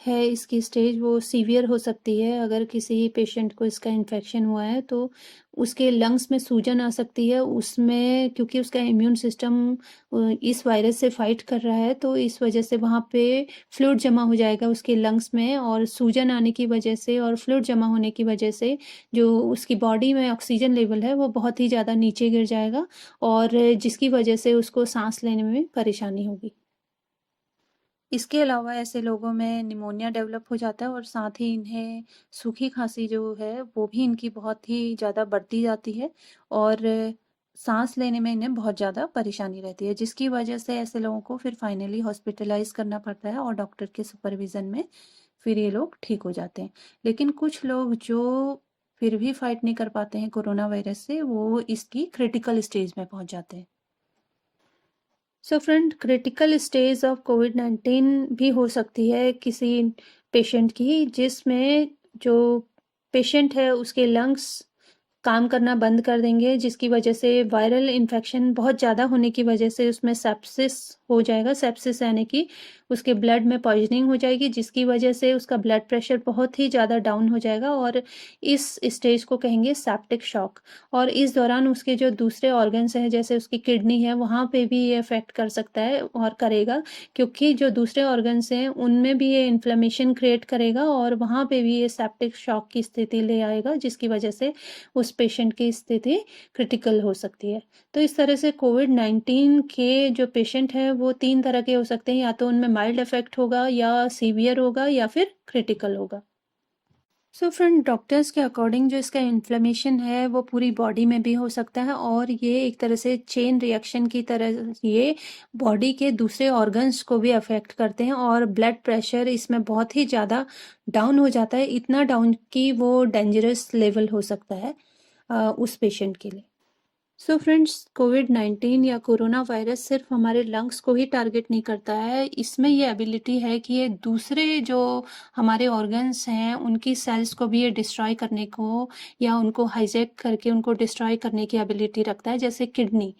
है इसकी स्टेज वो सीवियर हो सकती है। अगर किसी पेशेंट को इसका इन्फेक्शन हुआ है तो उसके लंग्स में सूजन आ सकती है, उसमें क्योंकि उसका इम्यून सिस्टम इस वायरस से फाइट कर रहा है तो इस वजह से वहाँ पे फ्लूइड जमा हो जाएगा उसके लंग्स में, और सूजन आने की वजह से और फ्लूइड जमा होने की वजह से जो उसकी बॉडी में ऑक्सीजन लेवल है वो बहुत ही ज़्यादा नीचे गिर जाएगा और जिसकी वजह से उसको सांस लेने में परेशानी होगी। इसके अलावा ऐसे लोगों में निमोनिया डेवलप हो जाता है और साथ ही इन्हें सूखी खांसी जो है वो भी इनकी बहुत ही ज़्यादा बढ़ती जाती है और सांस लेने में इन्हें बहुत ज़्यादा परेशानी रहती है, जिसकी वजह से ऐसे लोगों को फिर फाइनली हॉस्पिटलाइज करना पड़ता है और डॉक्टर के सुपरविज़न में फिर ये लोग ठीक हो जाते हैं। लेकिन कुछ लोग जो फिर भी फाइट नहीं कर पाते हैं कोरोना वायरस से, वो इसकी क्रिटिकल स्टेज में पहुंच जाते हैं। So friend, critical stage of कोविड-19 भी हो सकती है किसी पेशेंट की जिसमें जो पेशेंट है उसके लंग्स काम करना बंद कर देंगे, जिसकी वजह से वायरल इन्फेक्शन बहुत ज़्यादा होने की वजह से उसमें सेप्सिस हो जाएगा। सेप्सिस यानी कि उसके ब्लड में पॉइजनिंग हो जाएगी, जिसकी वजह से उसका ब्लड प्रेशर बहुत ही ज़्यादा डाउन हो जाएगा और इस स्टेज को कहेंगे सेप्टिक शॉक। और इस दौरान उसके जो दूसरे ऑर्गन्स हैं जैसे उसकी किडनी है वहाँ पे भी ये अफेक्ट कर सकता है और करेगा, क्योंकि जो दूसरे ऑर्गन्स हैं उनमें भी ये इन्फ्लेमेशन क्रिएट करेगा और वहाँ पे भी ये सेप्टिक शॉक की स्थिति ले आएगा, जिसकी वजह से उस पेशेंट की स्थिति क्रिटिकल हो सकती है। तो इस तरह से कोविड-19 के जो पेशेंट हैं वो 3 तरह के हो सकते हैं, या तो उनमें माइल्ड इफेक्ट होगा या सीवियर होगा या फिर क्रिटिकल होगा। सो फ्रेंड, डॉक्टर्स के अकॉर्डिंग जो इसका इन्फ्लेमेशन है वो पूरी बॉडी में भी हो सकता है और ये एक तरह से चेन रिएक्शन की तरह ये बॉडी के दूसरे ऑर्गन्स को भी अफेक्ट करते हैं और ब्लड प्रेशर इसमें बहुत ही ज़्यादा डाउन हो जाता है, इतना डाउन कि वो डेंजरस लेवल हो सकता है उस पेशेंट के लिए। सो फ्रेंड्स, कोविड-19 या कोरोना वायरस सिर्फ हमारे लंग्स को ही टारगेट नहीं करता है, इसमें ये एबिलिटी है कि ये दूसरे जो हमारे ऑर्गन्स हैं उनकी सेल्स को भी ये डिस्ट्रॉय करने को या उनको हाईजैक करके उनको डिस्ट्रॉय करने की एबिलिटी रखता है, जैसे किडनी।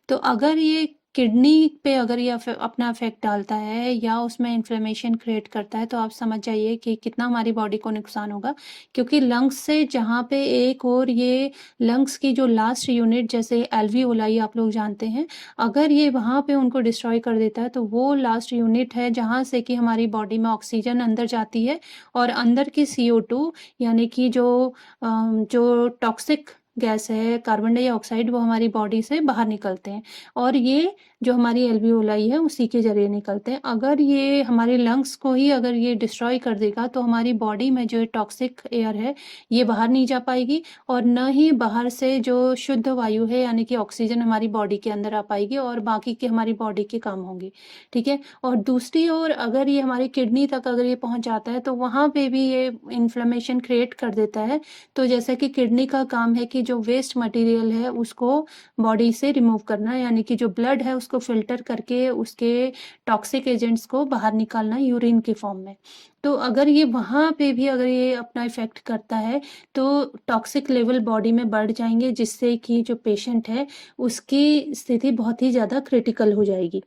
तो अगर ये किडनी पे अगर ये अपना इफेक्ट डालता है या उसमें इन्फ्लेमेशन क्रिएट करता है तो आप समझ जाइए कि कितना हमारी बॉडी को नुकसान होगा, क्योंकि लंग्स से जहाँ पे एक और ये लंग्स की जो लास्ट यूनिट जैसे एल्वियोलाई आप लोग जानते हैं, अगर ये वहाँ पे उनको डिस्ट्रॉय कर देता है तो वो लास्ट यूनिट है जहाँ से कि हमारी बॉडी में ऑक्सीजन अंदर जाती है और अंदर की CO2 यानी कि जो टॉक्सिक गैस है कार्बन डाइऑक्साइड वो हमारी बॉडी से बाहर निकलते हैं और ये जो हमारी एल्वियोलाई है उसी के जरिए निकलते हैं। अगर ये हमारे लंग्स को ही अगर ये डिस्ट्रॉय कर देगा तो हमारी बॉडी में जो टॉक्सिक एयर है ये बाहर नहीं जा पाएगी और न ही बाहर से जो शुद्ध वायु है यानी कि ऑक्सीजन हमारी बॉडी के अंदर आ पाएगी और बाकी के हमारी बॉडी के काम होंगे। ठीक है, और दूसरी ओर अगर ये हमारी किडनी तक अगर ये पहुंच जाता है तो वहाँ पे भी ये इन्फ्लेमेशन क्रिएट कर देता है। तो जैसे कि किडनी का काम है कि जो वेस्ट मटेरियल है उसको बॉडी से रिमूव करना, यानी कि जो ब्लड है उसको फिल्टर करके उसके टॉक्सिक एजेंट्स को बाहर निकालना यूरिन के फॉर्म में। तो अगर ये वहाँ पे भी अगर ये अपना इफेक्ट करता है तो टॉक्सिक लेवल बॉडी में बढ़ जाएंगे, जिससे कि जो पेशेंट है उसकी स्थिति बहुत ही ज़्यादा क्रिटिकल हो जाएगी।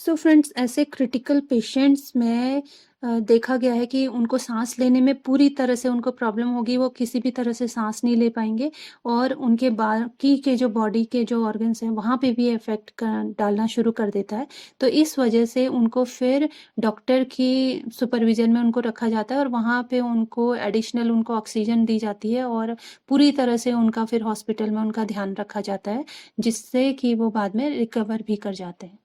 सो फ्रेंड्स, ऐसे क्रिटिकल पेशेंट्स में देखा गया है कि उनको सांस लेने में पूरी तरह से उनको प्रॉब्लम होगी, वो किसी भी तरह से सांस नहीं ले पाएंगे और उनके बाकी के जो बॉडी के जो ऑर्गन्स हैं वहाँ पे भी इफेक्ट डालना शुरू कर देता है। तो इस वजह से उनको फिर डॉक्टर की सुपरविजन में उनको रखा जाता है और वहाँ पे उनको एडिशनल उनको ऑक्सीजन दी जाती है और पूरी तरह से उनका फिर हॉस्पिटल में उनका ध्यान रखा जाता है, जिससे कि वो बाद में रिकवर भी कर जाते हैं।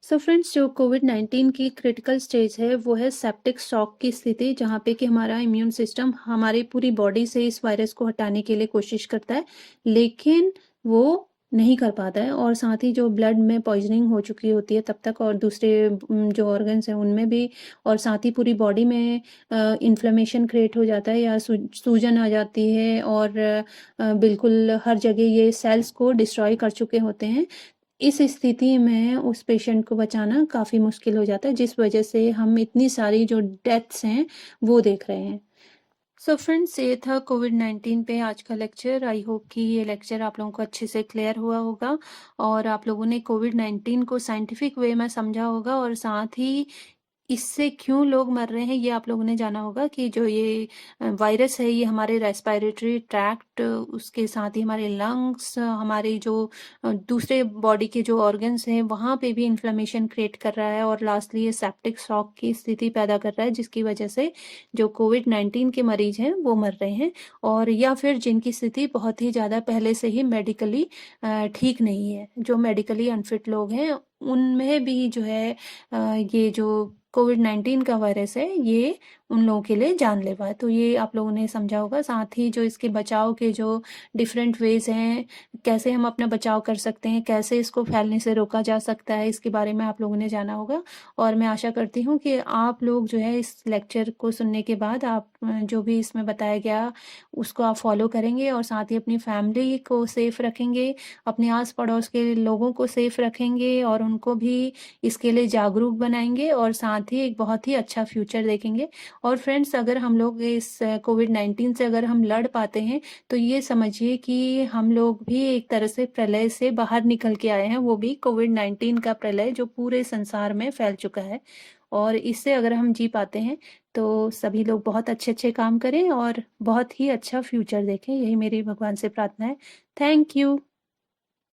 सो फ्रेंड्स, जो कोविड-19 की क्रिटिकल स्टेज है वो है सेप्टिक शॉक की स्थिति, जहाँ पे कि हमारा इम्यून सिस्टम हमारी पूरी बॉडी से इस वायरस को हटाने के लिए कोशिश करता है, लेकिन वो नहीं कर पाता है और साथ ही जो ब्लड में पॉइजनिंग हो चुकी होती है तब तक और दूसरे जो ऑर्गन्स हैं उनमें भी, और साथ ही पूरी बॉडी में इन्फ्लेमेशन क्रिएट हो जाता है या सूजन आ जाती है और बिल्कुल हर जगह ये सेल्स को डिस्ट्रॉय कर चुके होते हैं। इस स्थिति में उस पेशेंट को बचाना काफ़ी मुश्किल हो जाता है, जिस वजह से हम इतनी सारी जो डेथ्स हैं वो देख रहे हैं। सो फ्रेंड्स, ये था कोविड-19 पे आज का लेक्चर। आई होप कि ये लेक्चर आप लोगों को अच्छे से क्लियर हुआ होगा और आप लोगों ने कोविड-19 को साइंटिफिक वे में समझा होगा और साथ ही इससे क्यों लोग मर रहे हैं ये आप लोगों ने जाना होगा कि जो ये वायरस है ये हमारे रेस्पिरेटरी ट्रैक्ट, उसके साथ ही हमारे लंग्स, हमारे जो दूसरे बॉडी के जो ऑर्गन्स हैं वहाँ पे भी इन्फ्लेमेशन क्रिएट कर रहा है और लास्टली ये सेप्टिक शॉक की स्थिति पैदा कर रहा है, जिसकी वजह से जो कोविड-19 के मरीज हैं वो मर रहे हैं और या फिर जिनकी स्थिति बहुत ही ज़्यादा पहले से ही मेडिकली ठीक नहीं है, जो मेडिकली अनफिट लोग हैं उनमें भी जो है ये जो कोविड-19 का वायरस है ये उन लोगों के लिए जानलेवा है। तो ये आप लोगों ने समझा होगा। साथ ही जो इसके बचाव के जो डिफरेंट वेज हैं, कैसे हम अपना बचाव कर सकते हैं, कैसे इसको फैलने से रोका जा सकता है, इसके बारे में आप लोगों ने जाना होगा और मैं आशा करती हूँ कि आप लोग जो है इस लेक्चर को सुनने के बाद आप जो भी इसमें बताया गया उसको आप फॉलो करेंगे और साथ ही अपनी फैमिली को सेफ रखेंगे, अपने आस पड़ोस के लोगों को सेफ रखेंगे और उनको भी इसके लिए जागरूक बनाएंगे और साथ ही एक बहुत ही अच्छा फ्यूचर देखेंगे। और फ्रेंड्स, अगर हम लोग इस कोविड-19 से अगर हम लड़ पाते हैं तो ये समझिए कि हम लोग भी एक तरह से प्रलय से बाहर निकल के आए हैं, वो भी कोविड-19 का प्रलय जो पूरे संसार में फैल चुका है। और इससे अगर हम जी पाते हैं तो सभी लोग बहुत अच्छे-अच्छे काम करें और बहुत ही अच्छा फ्यूचर देखें, यही मेरी भगवान से प्रार्थना है। Thank you.